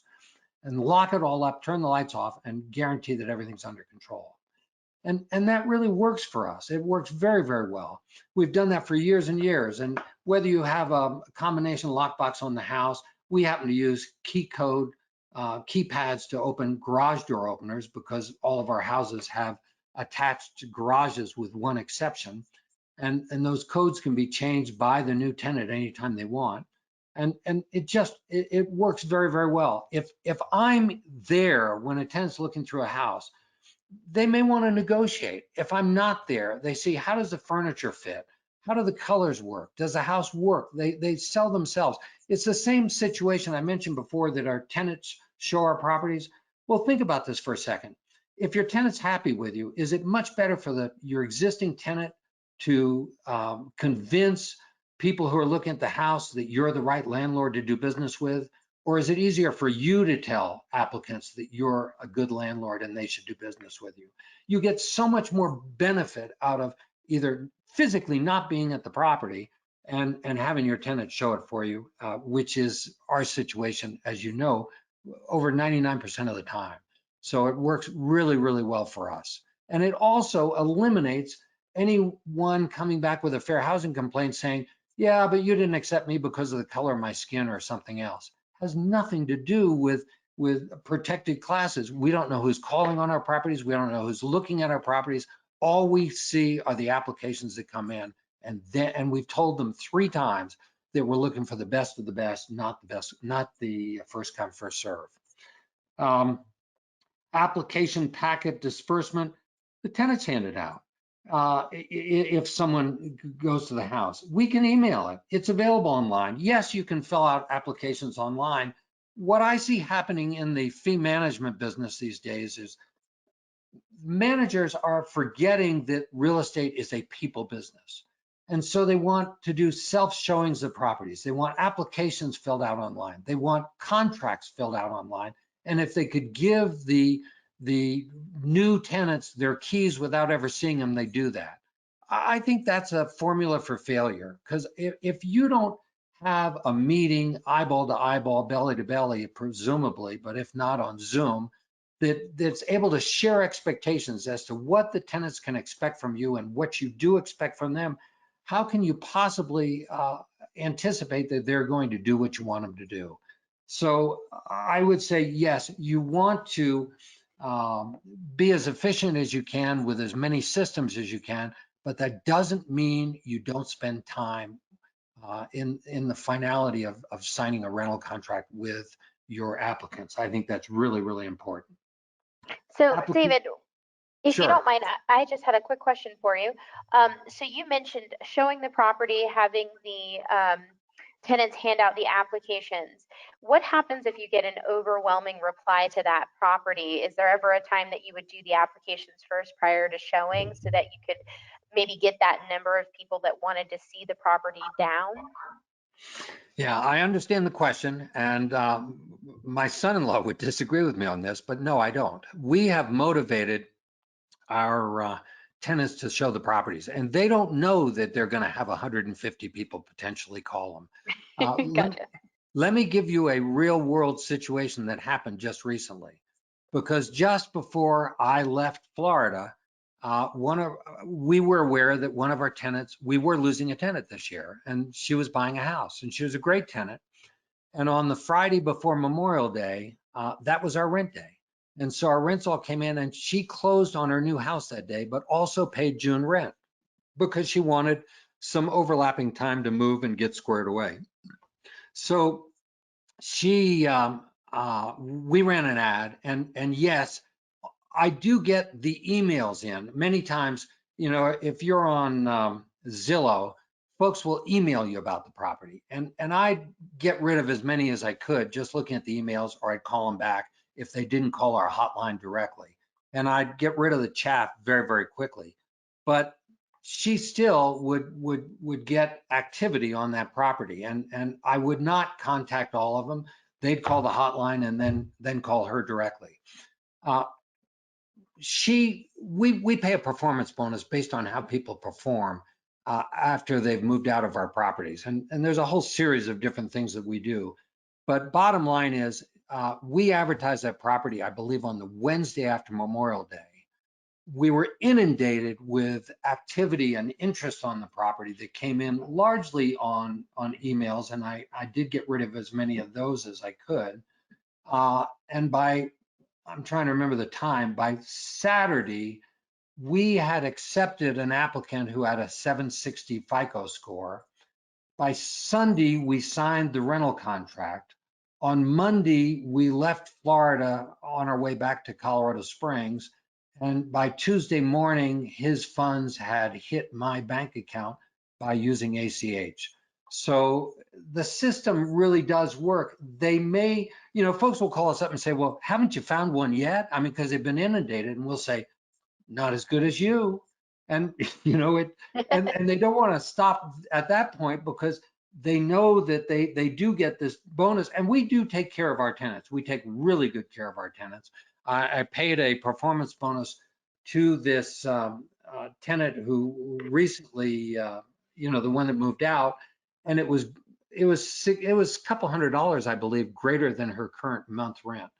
Speaker 2: and lock it all up, turn the lights off, and guarantee that everything's under control. And that really works for us. It works very, very well. We've done that for years and years. And whether you have a combination lockbox on the house, we happen to use key code keypads to open garage door openers, because all of our houses have attached garages with one exception. And those codes can be changed by the new tenant anytime they want. And it works very, very well. If I'm there when a tenant's looking through a house, they may want to negotiate. If I'm not there, they see, how does the furniture fit? How do the colors work? Does the house work? They sell themselves. It's the same situation I mentioned before, that our tenants show our properties. Well, think about this for a second. if your tenant's happy with you, is it much better for your existing tenant to convince people who are looking at the house that you're the right landlord to do business with? Or is it easier for you to tell applicants that you're a good landlord and they should do business with you? You get so much more benefit out of either physically not being at the property and having your tenant show it for you, which is our situation, as you know, over 99% of the time. So it works really, really well for us. And it also eliminates anyone coming back with a fair housing complaint saying, yeah, but you didn't accept me because of the color of my skin or something else. It has nothing to do with protected classes. We don't know who's calling on our properties. We don't know who's looking at our properties. All we see are the applications that come in. And we've told them 3 times that we're looking for the best of the best, not the first come, first serve. Application packet disbursement, the tenants hand it out. If someone goes to the house, we can email it. It's available online. Yes, you can fill out applications online. What I see happening in the fee management business these days is managers are forgetting that real estate is a people business. And so they want to do self-showings of properties. They want applications filled out online. They want contracts filled out online. And if they could give the new tenants their keys without ever seeing them, they do that. I think that's a formula for failure, because if you don't have a meeting eyeball to eyeball, belly to belly, presumably, but if not on Zoom, that's able to share expectations as to what the tenants can expect from you and what you do expect from them, how can you possibly anticipate that they're going to do what you want them to do? So I would say, yes, you want to be as efficient as you can with as many systems as you can, but that doesn't mean you don't spend time in the finality of signing a rental contract with your applicants. I think that's really, really important.
Speaker 1: So, David, if you
Speaker 2: Sure.
Speaker 1: don't mind, I just had a quick question for you. So you mentioned showing the property, having the tenants hand out the applications. What happens if you get an overwhelming reply to that property? Is there ever a time that you would do the applications first prior to showing so that you could maybe get that number of people that wanted to see the property down?
Speaker 2: Yeah, I understand the question, and my son-in-law would disagree with me on this, but no, I don't. We have motivated our tenants to show the properties, and they don't know that they're going to have 150 people potentially call them.
Speaker 1: Gotcha.
Speaker 2: Let me give you a real world situation that happened just recently, because just before I left Florida, we were aware that one of our tenants, we were losing a tenant this year, and she was buying a house, and she was a great tenant. And on the Friday before Memorial Day, that was our rent day. And so our rents all came in, and she closed on her new house that day, but also paid June rent because she wanted some overlapping time to move and get squared away. So we ran an ad, and yes, I do get the emails in many times. You know, if you're on Zillow, folks will email you about the property, and I get rid of as many as I could just looking at the emails, or I'd call them back if they didn't call our hotline directly, and I'd get rid of the chat very, very quickly. But she still would get activity on that property, and I would not contact all of them. They'd call the hotline and then call her directly. Uh, we pay a performance bonus based on how people perform after they've moved out of our properties, and there's a whole series of different things that we do. But bottom line is, we advertise that property, I believe, on the Wednesday after Memorial Day. We were inundated with activity and interest on the property that came in largely on emails, and I did get rid of as many of those as I could. And I'm trying to remember the time, by Saturday, we had accepted an applicant who had a 760 FICO score. By Sunday, we signed the rental contract. On Monday, we left Florida on our way back to Colorado Springs. And by Tuesday morning, his funds had hit my bank account by using ACH. So the system really does work. They may, folks will call us up and say, well, haven't you found one yet? I mean, because they've been inundated, and we'll say, not as good as you. And and they don't want to stop at that point because they know that they do get this bonus. And we do take care of our tenants. We take really good care of our tenants. I paid a performance bonus to this tenant who recently, the one that moved out, and it was a couple $100, I believe, greater than her current month rent.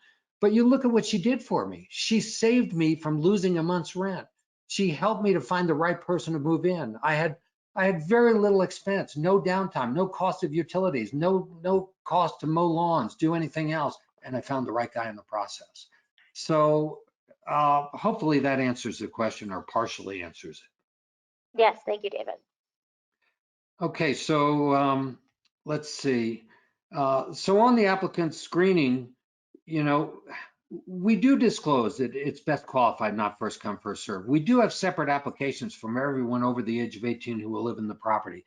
Speaker 2: But you look at what she did for me. She saved me from losing a month's rent. She helped me to find the right person to move in. I had very little expense, no downtime, no cost of utilities, no cost to mow lawns, do anything else, and I found the right guy in the process. So hopefully that answers the question or partially answers it.
Speaker 1: Yes, thank you, David.
Speaker 2: Okay, so let's see. So on the applicant screening, you know, we do disclose that it's best qualified, not first come, first serve. We do have separate applications from everyone over the age of 18 who will live in the property.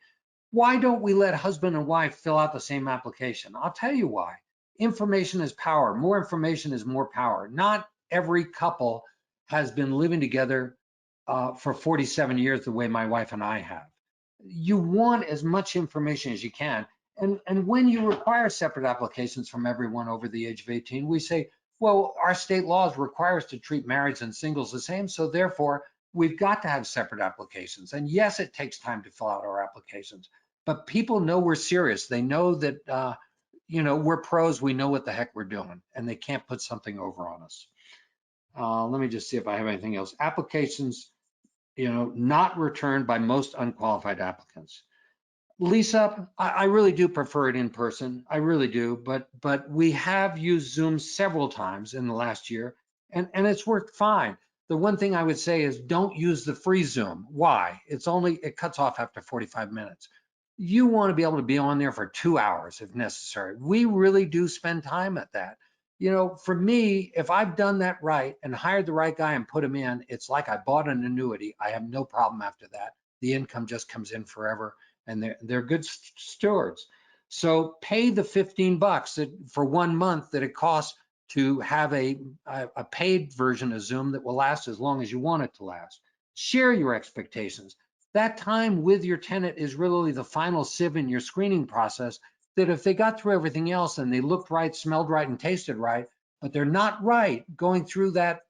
Speaker 2: Why don't we let husband and wife fill out the same application? I'll tell you why. Information is power. More information is more power. Not every couple has been living together for 47 years the way my wife and I have. You want as much information as you can. And when you require separate applications from everyone over the age of 18, we say, well, our state laws require us to treat marrieds and singles the same. So therefore, we've got to have separate applications. And yes, it takes time to fill out our applications, but people know we're serious. They know that, we're pros. We know what the heck we're doing, and they can't put something over on us. Let me just see if I have anything else. Applications, not returned by most unqualified applicants. Lisa, I really do prefer it in person. I really do, but we have used Zoom several times in the last year, and it's worked fine. The one thing I would say is don't use the free Zoom. Why? It cuts off after 45 minutes. You want to be able to be on there for 2 hours if necessary. We really do spend time at that. For me, if I've done that right and hired the right guy and put him in, it's like I bought an annuity. I have no problem after that. The income just comes in forever, and they're good stewards. So pay the $15 for 1 month that it costs to have a paid version of Zoom that will last as long as you want it to last. Share your expectations. That time with your tenant is really the final sieve in your screening process, that if they got through everything else and they looked right, smelled right, and tasted right, but they're not right going through that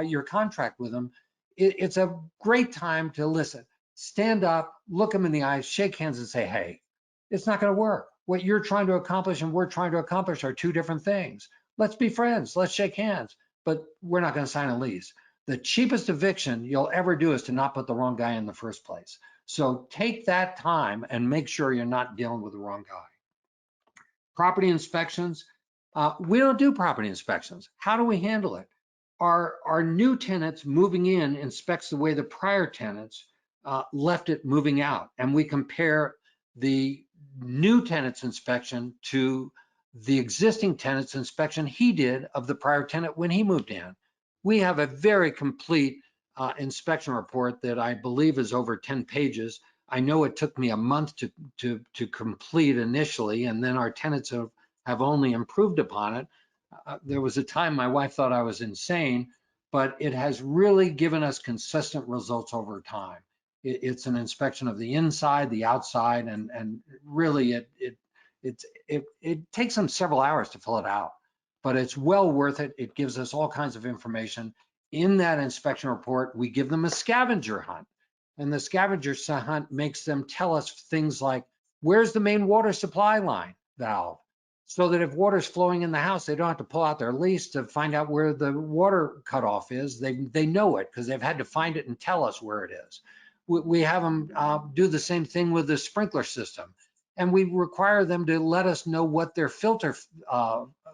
Speaker 2: your contract with them, it's a great time to listen. Stand up, look them in the eyes, shake hands, and say, hey, it's not going to work. What you're trying to accomplish and we're trying to accomplish are two different things. Let's be friends. Let's shake hands, but we're not going to sign a lease. The cheapest eviction you'll ever do is to not put the wrong guy in the first place. So take that time and make sure you're not dealing with the wrong guy. Property inspections. We don't do property inspections. How do we handle it? Our new tenants moving in inspects the way the prior tenants left it moving out. And we compare the new tenant's inspection to the existing tenant's inspection he did of the prior tenant when he moved in. We have a very complete inspection report that I believe is over 10 pages. I know it took me a month to complete initially, and then our tenants have only improved upon it. There was a time my wife thought I was insane, but it has really given us consistent results over time. It's an inspection of the inside, the outside, and really it takes them several hours to fill it out, but it's well worth it. It gives us all kinds of information. In that inspection report, we give them a scavenger hunt, and the scavenger hunt makes them tell us things like, where's the main water supply line valve? So that if water's flowing in the house, they don't have to pull out their lease to find out where the water cutoff is. They know it because they've had to find it and tell us where it is. We have them do the same thing with the sprinkler system, and we require them to let us know what their filter,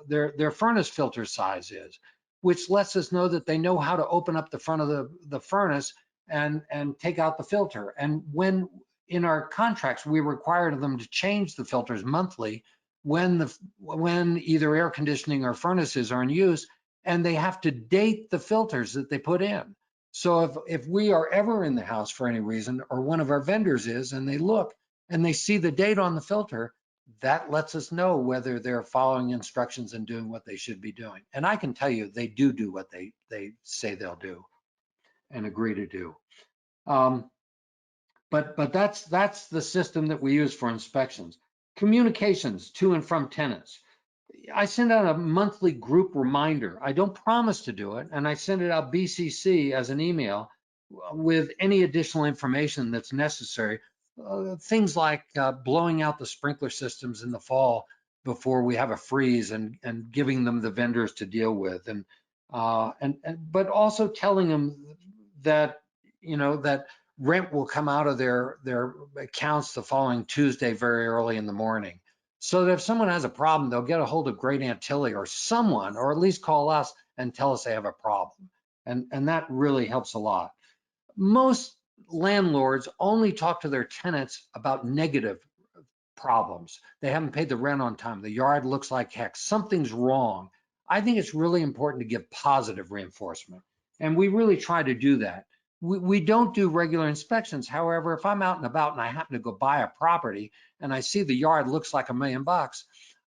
Speaker 2: their furnace filter size is, which lets us know that they know how to open up the front of the furnace and take out the filter. And when in our contracts, we require them to change the filters monthly when either air conditioning or furnaces are in use, and they have to date the filters that they put in. So if we are ever in the house for any reason, or one of our vendors is, and they look and they see the date on the filter, that lets us know whether they're following instructions and doing what they should be doing. And I can tell you, they do what they say they'll do and agree to do. Um, but that's the system that we use for inspections. Communications to and from tenants. I send out a monthly group reminder. I don't promise to do it, and I send it out BCC as an email with any additional information that's necessary. Things like blowing out the sprinkler systems in the fall before we have a freeze, and giving them the vendors to deal with, and but also telling them that, that rent will come out of their accounts the following Tuesday very early in the morning. So that if someone has a problem, they'll get a hold of Great Aunt Tilly or someone, or at least call us and tell us they have a problem. And that really helps a lot. Most landlords only talk to their tenants about negative problems. They haven't paid the rent on time. The yard looks like heck. Something's wrong. I think it's really important to give positive reinforcement. And we really try to do that. We don't do regular inspections. However, if I'm out and about and I happen to go buy a property and I see the yard looks like $1 million,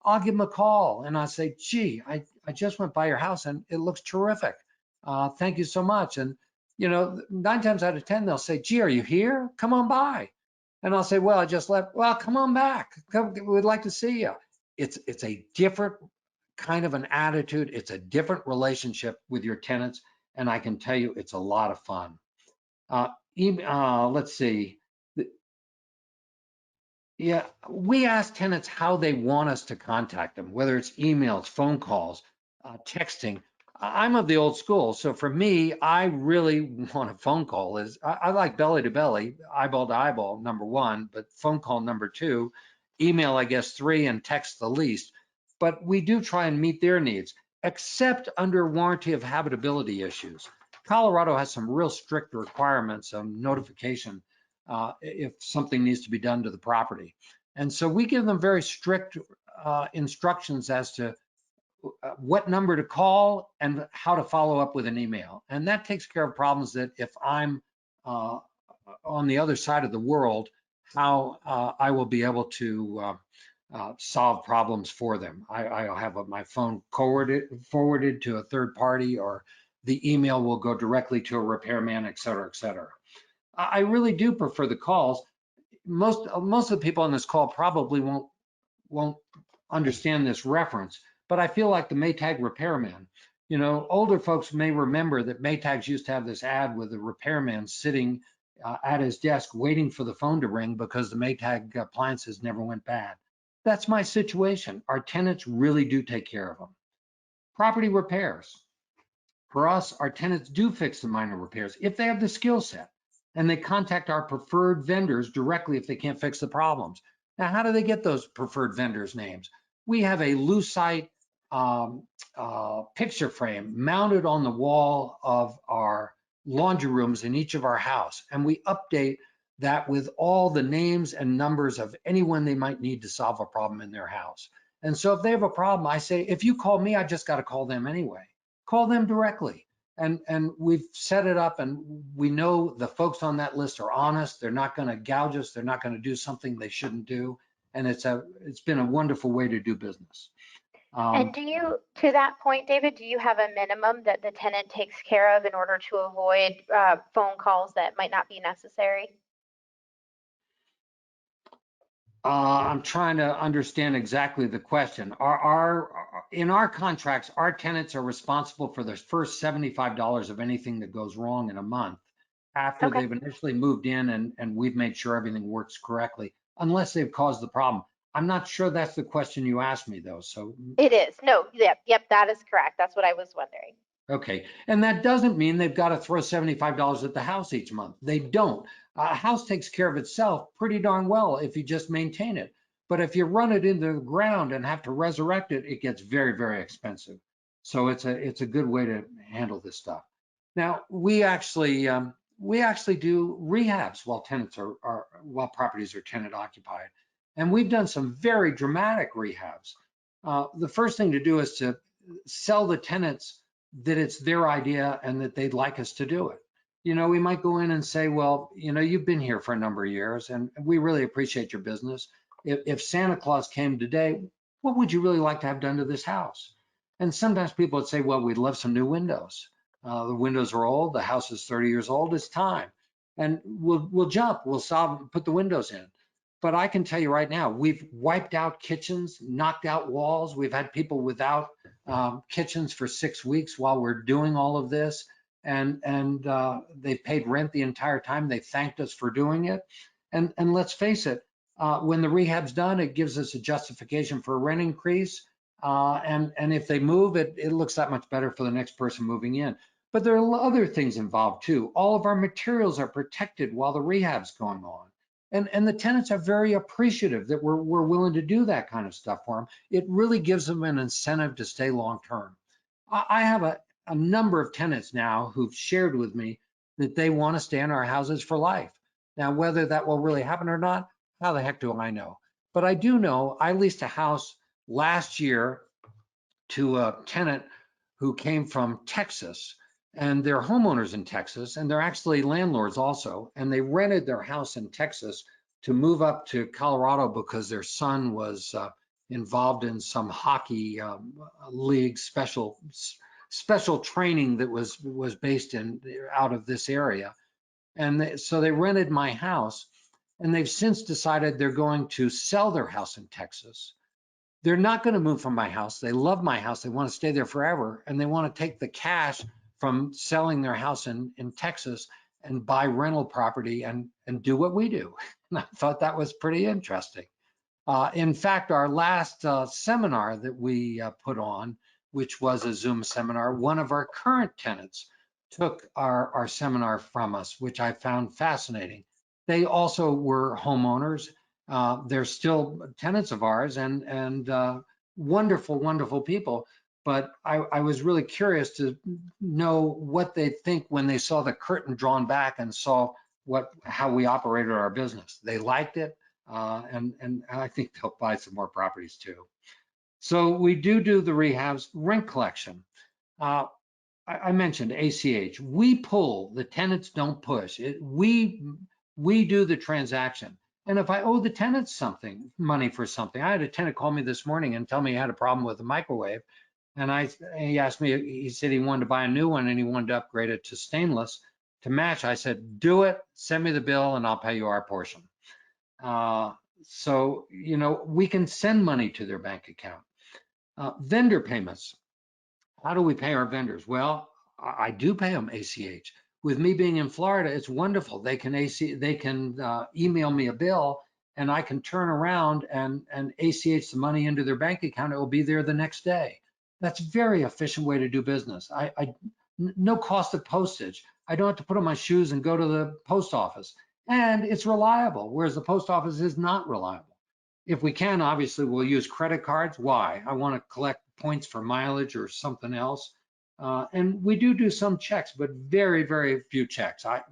Speaker 2: I'll give them a call and I'll say, gee, I just went by your house and it looks terrific. Thank you so much. And, 9 times out of 10, they'll say, gee, are you here? Come on by. And I'll say, well, I just left. Well, come on back. Come, we'd like to see you. It's a different kind of an attitude. It's a different relationship with your tenants. And I can tell you, it's a lot of fun. Let's see. Yeah, we ask tenants how they want us to contact them, whether it's emails, phone calls, texting. I'm of the old school, so for me, I really want a phone call. I like belly to belly, eyeball to eyeball, number one, but phone call number two, email, I guess, three, and text the least. But we do try and meet their needs, except under warranty of habitability issues. Colorado has some real strict requirements on notification if something needs to be done to the property. And so we give them very strict instructions as to what number to call and how to follow up with an email. And that takes care of problems that if I'm on the other side of the world, how I will be able to solve problems for them. I'll have my phone forwarded to a third party, or the email will go directly to a repairman, et cetera, et cetera. I really do prefer the calls. Most of the people on this call probably won't understand this reference, but I feel like the Maytag repairman. Older folks may remember that Maytags used to have this ad with a repairman sitting at his desk waiting for the phone to ring because the Maytag appliances never went bad. That's my situation. Our tenants really do take care of them. Property repairs. For us, our tenants do fix the minor repairs if they have the skill set, and they contact our preferred vendors directly if they can't fix the problems. Now, how do they get those preferred vendors' names? We have a lucite picture frame mounted on the wall of our laundry rooms in each of our house, and we update that with all the names and numbers of anyone they might need to solve a problem in their house. And so if they have a problem, I say, if you call me, I just got to call them anyway. Call them directly. And we've set it up, and we know the folks on that list are honest. They're not going to gouge us. They're not going to do something they shouldn't do. And it's been a wonderful way to do business.
Speaker 1: And to that point, David, do you have a minimum that the tenant takes care of in order to avoid phone calls that might not be necessary?
Speaker 2: I'm trying to understand exactly the question. In our contracts, our tenants are responsible for the first $75 of anything that goes wrong in a month after
Speaker 1: Okay.
Speaker 2: they've initially moved in and we've made sure everything works correctly, unless they've caused the problem. I'm not sure that's the question you asked me, though. So
Speaker 1: It is. No, yep, that is correct. That's what I was wondering.
Speaker 2: okay, and that doesn't mean they've got to throw $75 at the house each month. They don't. A house takes care of itself pretty darn well if you just maintain it. But if you run it into the ground and have to resurrect it, it gets very, very expensive. So it's a good way to handle this stuff. Now we actually do rehabs while while properties are tenant occupied, and we've done some very dramatic rehabs. The first thing to do is to sell the tenants that it's their idea and that they'd like us to do it. we might go in and say, well, you've been here for a number of years and we really appreciate your business. If Santa Claus came today, what would you really like to have done to this house? And sometimes people would say, well, we'd love some new windows. The windows are old. The house is 30 years old. It's time. And we'll jump. We'll solve, put the windows in. But I can tell you right now, we've wiped out kitchens, knocked out walls. We've had people without kitchens for 6 weeks while we're doing all of this. And they paid rent the entire time. They thanked us for doing it. And let's face it, when the rehab's done, it gives us a justification for a rent increase. And if they move, it looks that much better for the next person moving in. But there are other things involved too. All of our materials are protected while the rehab's going on. And the tenants are very appreciative that we're willing to do that kind of stuff for them. It really gives them an incentive to stay long term. I have a number of tenants now who've shared with me that they want to stay in our houses for life. Now, whether that will really happen or not, how the heck do I know? But I do know I leased a house last year to a tenant who came from Texas, and they're homeowners in Texas, and they're actually landlords also. And they rented their house in Texas to move up to Colorado because their son was involved in some hockey league special training that was based out of this area. And so they rented my house, and they've since decided they're going to sell their house in Texas. They're not going to move from my house. They love my house. They want to stay there forever. And they want to take the cash from selling their house in Texas and buy rental property and do what we do. And I thought that was pretty interesting. In fact, our last seminar that we put on, which was a Zoom seminar, one of our current tenants took our seminar from us, which I found fascinating. They also were homeowners. They're still tenants of ours and wonderful, wonderful people. But I was really curious to know what they think when they saw the curtain drawn back and saw how we operated our business. They liked it. And I think they'll buy some more properties too. So we do the rehabs, rent collection. Uh, I mentioned ACH. We pull, the tenants don't push. We do the transaction. And if I owe the tenants money for something, I had a tenant call me this morning and tell me he had a problem with the microwave. And he asked me, he said he wanted to buy a new one and he wanted to upgrade it to stainless to match. I said, do it, send me the bill and I'll pay you our portion. So, we can send money to their bank account. Vendor payments. How do we pay our vendors? Well, I do pay them ACH. With me being in Florida, it's wonderful. They can email me a bill and I can turn around and ACH the money into their bank account. It will be there the next day. That's a very efficient way to do business. No cost of postage. I don't have to put on my shoes and go to the post office. And it's reliable, whereas the post office is not reliable. If we can, obviously, we'll use credit cards. Why? I want to collect points for mileage or something else. And we do some checks, but very, very few checks. I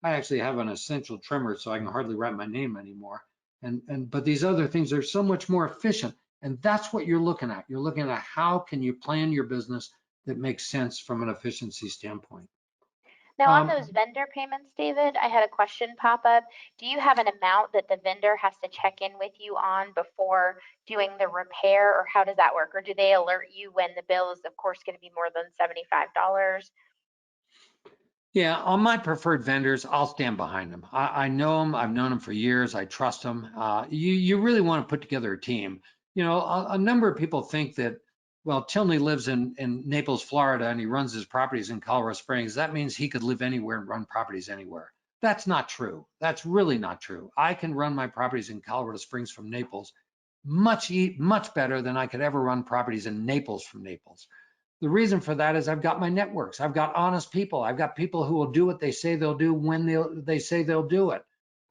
Speaker 2: actually have an essential trimmer, so I can hardly write my name anymore. But these other things are so much more efficient. And that's what you're looking at. You're looking at how can you plan your business that makes sense from an efficiency standpoint.
Speaker 1: Now, on those vendor payments, David, I had a question pop up. Do you have an amount that the vendor has to check in with you on before doing the repair, or how does that work? Or do they alert you when the bill is, of course, going to be more than $75?
Speaker 2: Yeah, on my preferred vendors, I'll stand behind them. I know them. I've known them for years. I trust them. You really want to put together a team. A number of people think that, well, Tilney lives in Naples, Florida, and he runs his properties in Colorado Springs. That means he could live anywhere and run properties anywhere. That's not true. That's really not true. I can run my properties in Colorado Springs from Naples much better than I could ever run properties in Naples from Naples. The reason for that is I've got my networks. I've got honest people. I've got people who will do what they say they'll do when they say they'll do it.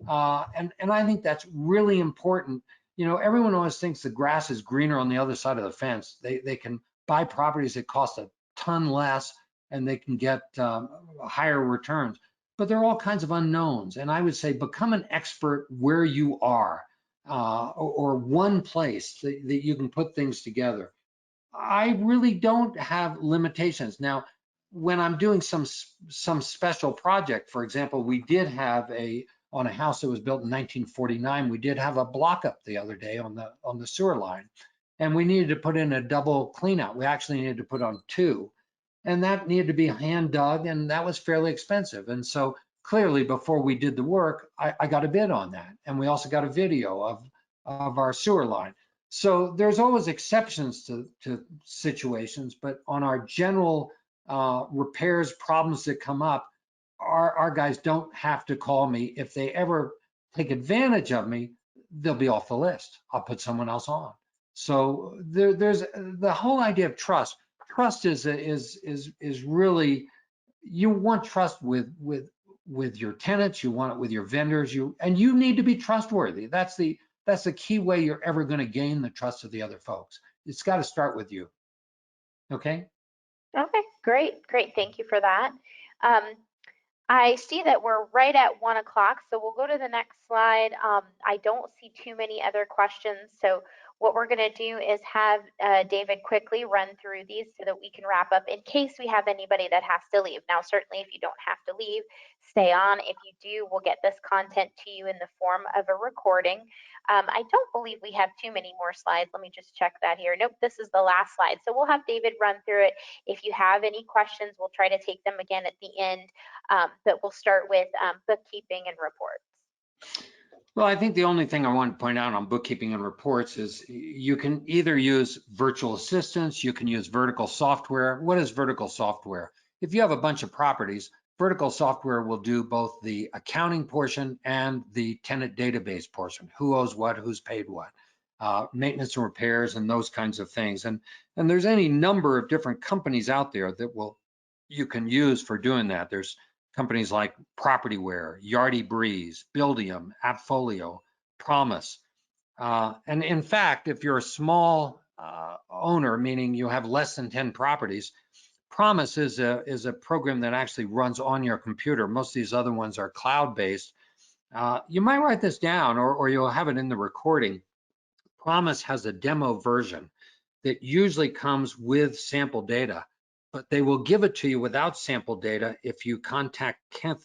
Speaker 2: And I think that's really important. Everyone always thinks the grass is greener on the other side of the fence. They can buy properties that cost a ton less and they can get higher returns. But there are all kinds of unknowns. And I would say become an expert where you are or one place that you can put things together. I really don't have limitations. Now, when I'm doing some special project, for example, we did have on a house that was built in 1949, we did have a block up the other day on the sewer line, and we needed to put in a double clean out. We actually needed to put on two, and that needed to be hand dug, and that was fairly expensive. And so clearly, before we did the work, I got a bid on that, and we also got a video of our sewer line. So there's always exceptions to situations, but on our general repairs problems that come up, our guys don't have to call me. If they ever take advantage of me, they'll be off the list. I'll put someone else on. So there's the whole idea of trust. Trust is really, you want trust with your tenants, you want it with your vendors, and you need to be trustworthy. That's the key way you're ever going to gain the trust of the other folks. It's got to start with you. Okay.
Speaker 1: Okay, great. Thank you for that. Um, I see that we're right at 1 o'clock, so we'll go to the next slide. I don't see too many other questions, so what we're going to do is have David quickly run through these so that we can wrap up in case we have anybody that has to leave. Now, certainly if you don't have to leave, stay on. If you do, we'll get this content to you in the form of a recording. I don't believe we have too many more slides. Let me just check that here. Nope, this is the last slide. So we'll have David run through it. If you have any questions, we'll try to take them again at the end. But we'll start with bookkeeping and reports.
Speaker 2: Well, I think the only thing I want to point out on bookkeeping and reports is you can either use virtual assistants, you can use vertical software. What is vertical software? If you have a bunch of properties, vertical software will do both the accounting portion and the tenant database portion. Who owes what, who's paid what, maintenance and repairs and those kinds of things. And there's any number of different companies out there that you can use for doing that. There's companies like Propertyware, Yardy Breeze, Buildium, Appfolio, Promise. And in fact, if you're a small owner, meaning you have less than 10 properties, Promise is a program that actually runs on your computer. Most of these other ones are cloud-based. You might write this down or you'll have it in the recording. Promise has a demo version that usually comes with sample data, but they will give it to you without sample data if you contact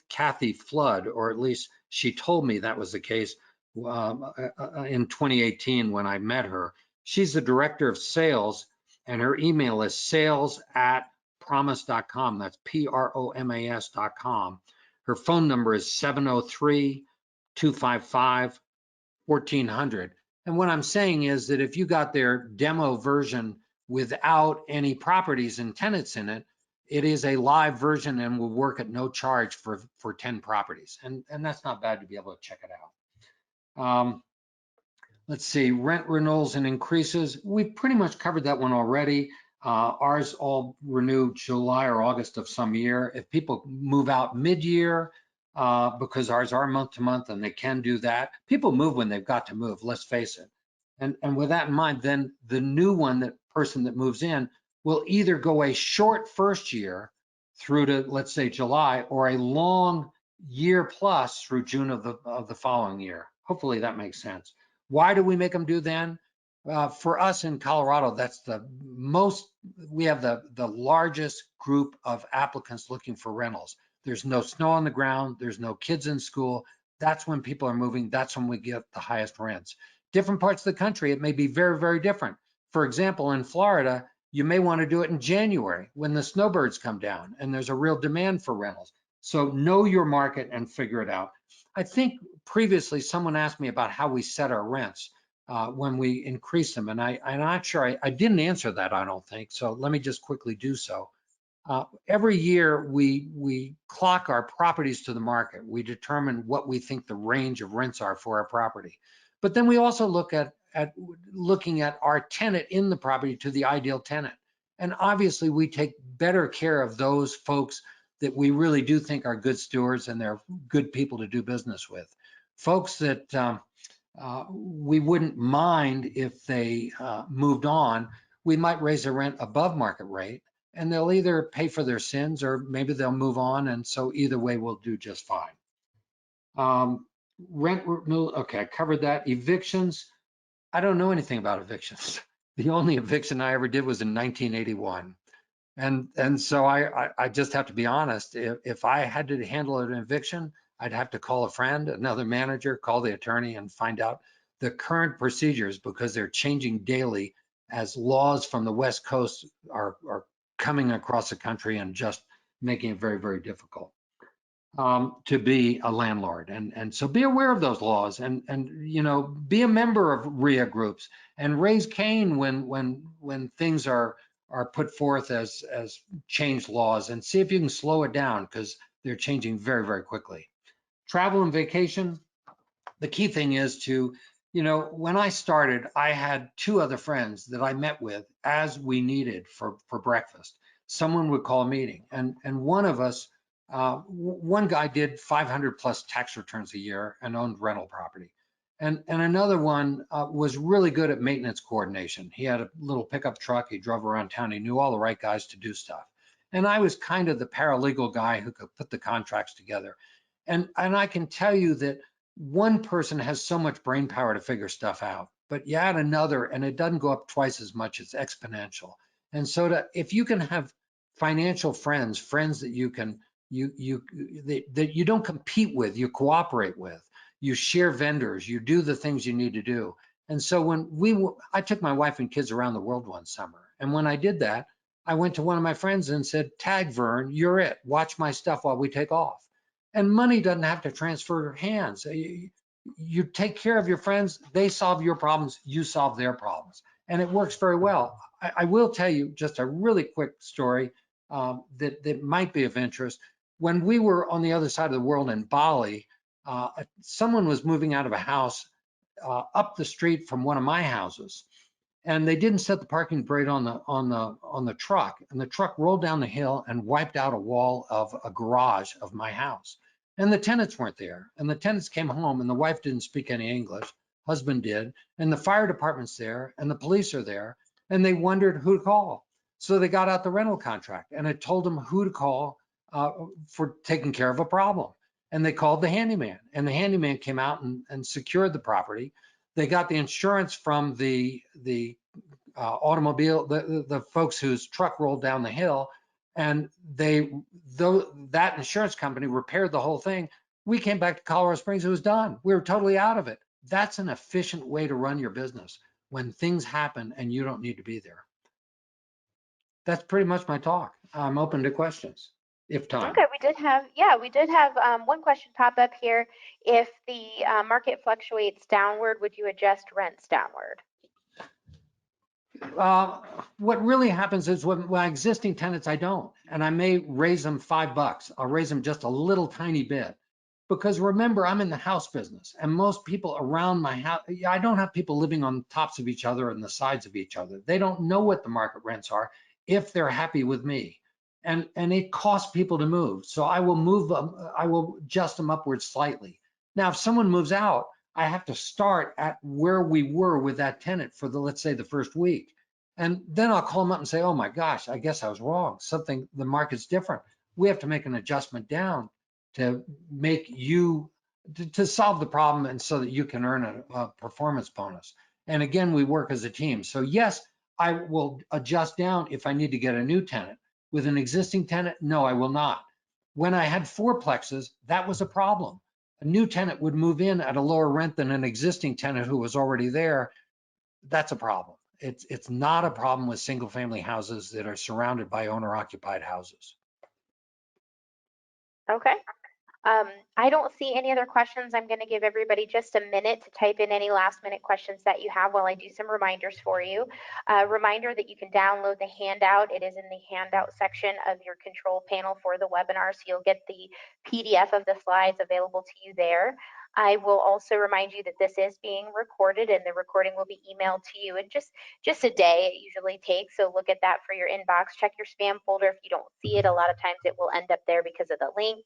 Speaker 2: Kathy Flood, or at least she told me that was the case in 2018 when I met her. She's the director of sales, and her email is sales@promise.com. That's PROMAS.com. Her phone number is 703-255-1400. And what I'm saying is that if you got their demo version without any properties and tenants in it, it is a live version and will work at no charge for 10 properties. And that's not bad to be able to check it out. Let's see, rent renewals and increases. We've pretty much covered that one already. Ours all renew July or August of some year. If people move out mid-year, because ours are month to month and they can do that. People move when they've got to move, let's face it. And with that in mind, then the new person that moves in will either go a short first year through to, let's say, July, or a long year plus through June of the following year. Hopefully that makes sense. Why do we make them do then? For us in Colorado, that's we have the largest group of applicants looking for rentals. There's no snow on the ground. There's no kids in school. That's when people are moving. That's when we get the highest rents. Different parts of the country, it may be very, very different. For example, in Florida, you may want to do it in January when the snowbirds come down and there's a real demand for rentals. So know your market and figure it out. I think previously someone asked me about how we set our rents when we increase them. And I'm not sure, I didn't answer that, I don't think. So let me just quickly do so. Every year we clock our properties to the market. We determine what we think the range of rents are for our property. But then we also look at looking at our tenant in the property to the ideal tenant. And obviously we take better care of those folks that we really do think are good stewards and they're good people to do business with. Folks that we wouldn't mind if they moved on, we might raise their rent above market rate. And they'll either pay for their sins or maybe they'll move on. And so either way, we'll do just fine. Rent renewal, okay, I covered that. Evictions, I don't know anything about evictions. The only eviction I ever did was in 1981. And so I just have to be honest. If I had to handle an eviction, I'd have to call a friend, another manager, call the attorney, and find out the current procedures, because they're changing daily as laws from the West Coast are coming across the country and just making it very, very difficult to be a landlord. And so be aware of those laws, and be a member of RIA groups, and raise Cain when things are put forth as changed laws, and see if you can slow it down, because they're changing very, very quickly. Travel and vacation, the key thing is to, when I started, I had two other friends that I met with as we needed for breakfast. Someone would call a meeting, and one of us, one guy did 500 plus tax returns a year and owned rental property. And another one was really good at maintenance coordination. He had a little pickup truck. He drove around town. He knew all the right guys to do stuff. And I was kind of the paralegal guy who could put the contracts together. And I can tell you that one person has so much brain power to figure stuff out, but you add another and it doesn't go up twice as much. It's exponential. And so if you can have financial friends that you can, that you don't compete with, you cooperate with, you share vendors, you do the things you need to do. And so I took my wife and kids around the world one summer. And when I did that, I went to one of my friends and said, tag Vern, you're it. Watch my stuff while we take off. And money doesn't have to transfer hands. You take care of your friends, they solve your problems, you solve their problems. And it works very well. I will tell you just a really quick story that might be of interest. When we were on the other side of the world in Bali, someone was moving out of a house up the street from one of my houses, and they didn't set the parking brake on the truck, and the truck rolled down the hill and wiped out a wall of a garage of my house. And the tenants weren't there, and the tenants came home, and the wife didn't speak any English, husband did, and the fire department's there, and the police are there, and they wondered who to call. So they got out the rental contract, and it told them who to call for taking care of a problem. And they called the handyman, and the handyman came out and secured the property. They got the insurance from the automobile, the folks whose truck rolled down the hill, and that insurance company repaired the whole thing. We came back to Colorado Springs, it was done. We were totally out of it. That's an efficient way to run your business when things happen and you don't need to be there. That's pretty much my talk. I'm open to questions, if time.
Speaker 1: Okay, we did have one question pop up here. If the market fluctuates downward, would you adjust rents downward?
Speaker 2: What really happens is when my existing tenants, I don't, and I may raise them $5. I'll raise them just a little tiny bit, because remember, I'm in the house business, and most people around my house, I don't have people living on tops of each other and the sides of each other. They don't know what the market rents are if they're happy with me. And it costs people to move. So I will move them, I will adjust them upwards slightly. Now, if someone moves out, I have to start at where we were with that tenant for let's say the first week. And then I'll call them up and say, oh my gosh, I guess I was wrong. The market's different. We have to make an adjustment down to make you, to solve the problem, and so that you can earn a performance bonus. And again, we work as a team. So yes, I will adjust down if I need to get a new tenant. With an existing tenant, no, I will not. When I had fourplexes, that was a problem. A new tenant would move in at a lower rent than an existing tenant who was already there. That's a problem. It's not a problem with single family houses that are surrounded by owner occupied houses.
Speaker 1: Okay. I don't see any other questions. I'm going to give everybody just a minute to type in any last minute questions that you have while I do some reminders for you. Reminder that you can download the handout. It is in the handout section of your control panel for the webinar, so you'll get the PDF of the slides available to you there. I will also remind you that this is being recorded, and the recording will be emailed to you in just a day. It usually takes, so look at that for your inbox. Check your spam folder if you don't see it. A lot of times it will end up there because of the link.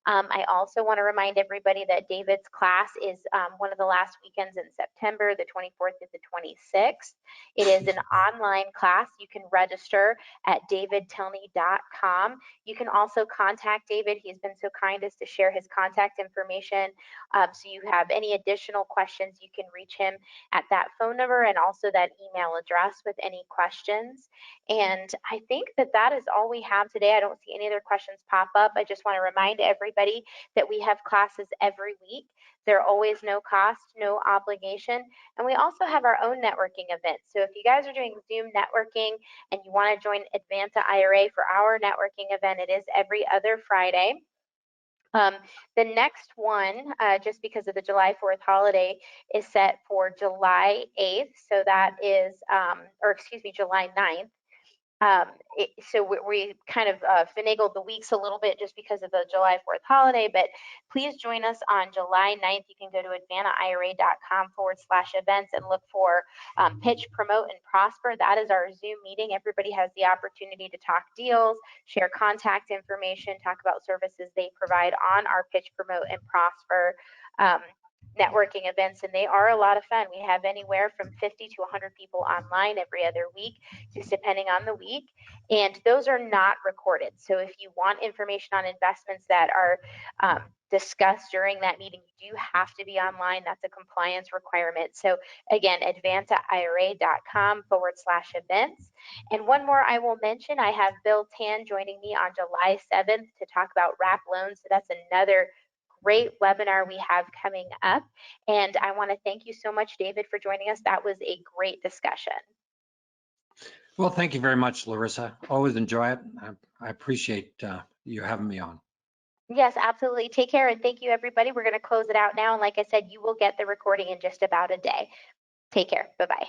Speaker 1: I also want to remind everybody that David's class is one of the last weekends in September, the 24th to the 26th. It is an online class. You can register at davidtilney.com. You can also contact David. He's been so kind as to share his contact information. So you have any additional questions, you can reach him at that phone number and also that email address with any questions. And I think that that is all we have today. I don't see any other questions pop up. I just want to remind everybody that we have classes every week. They're always no cost, no obligation. And we also have our own networking events. So if you guys are doing Zoom networking and you want to join Advanta IRA for our networking event, it is every other Friday. The next one, just because of the July 4th holiday, is set for July 8th. So that is, or excuse me, July 9th. So we kind of finagled the weeks a little bit just because of the July 4th holiday, but please join us on July 9th. You can go to advantaira.com/events and look for Pitch, Promote, and Prosper. That is our Zoom meeting. Everybody has the opportunity to talk deals, share contact information, talk about services they provide on our Pitch, Promote, and Prosper networking events, and they are a lot of fun. We have anywhere from 50 to 100 people online every other week, just depending on the week, and those are not recorded. So if you want information on investments that are discussed during that meeting, you do have to be online. That's a compliance requirement. So again, advantaira.com/events. And one more I will mention, I have Bill Tan joining me on July 7th to talk about wrap loans. So that's another great webinar we have coming up. And I want to thank you so much, David, for joining us. That was a great discussion.
Speaker 2: Well, thank you very much, Larissa. Always enjoy it. I appreciate you having me on.
Speaker 1: Yes, absolutely. Take care and thank you, everybody. We're going to close it out now. And like I said, you will get the recording in just about a day. Take care. Bye-bye.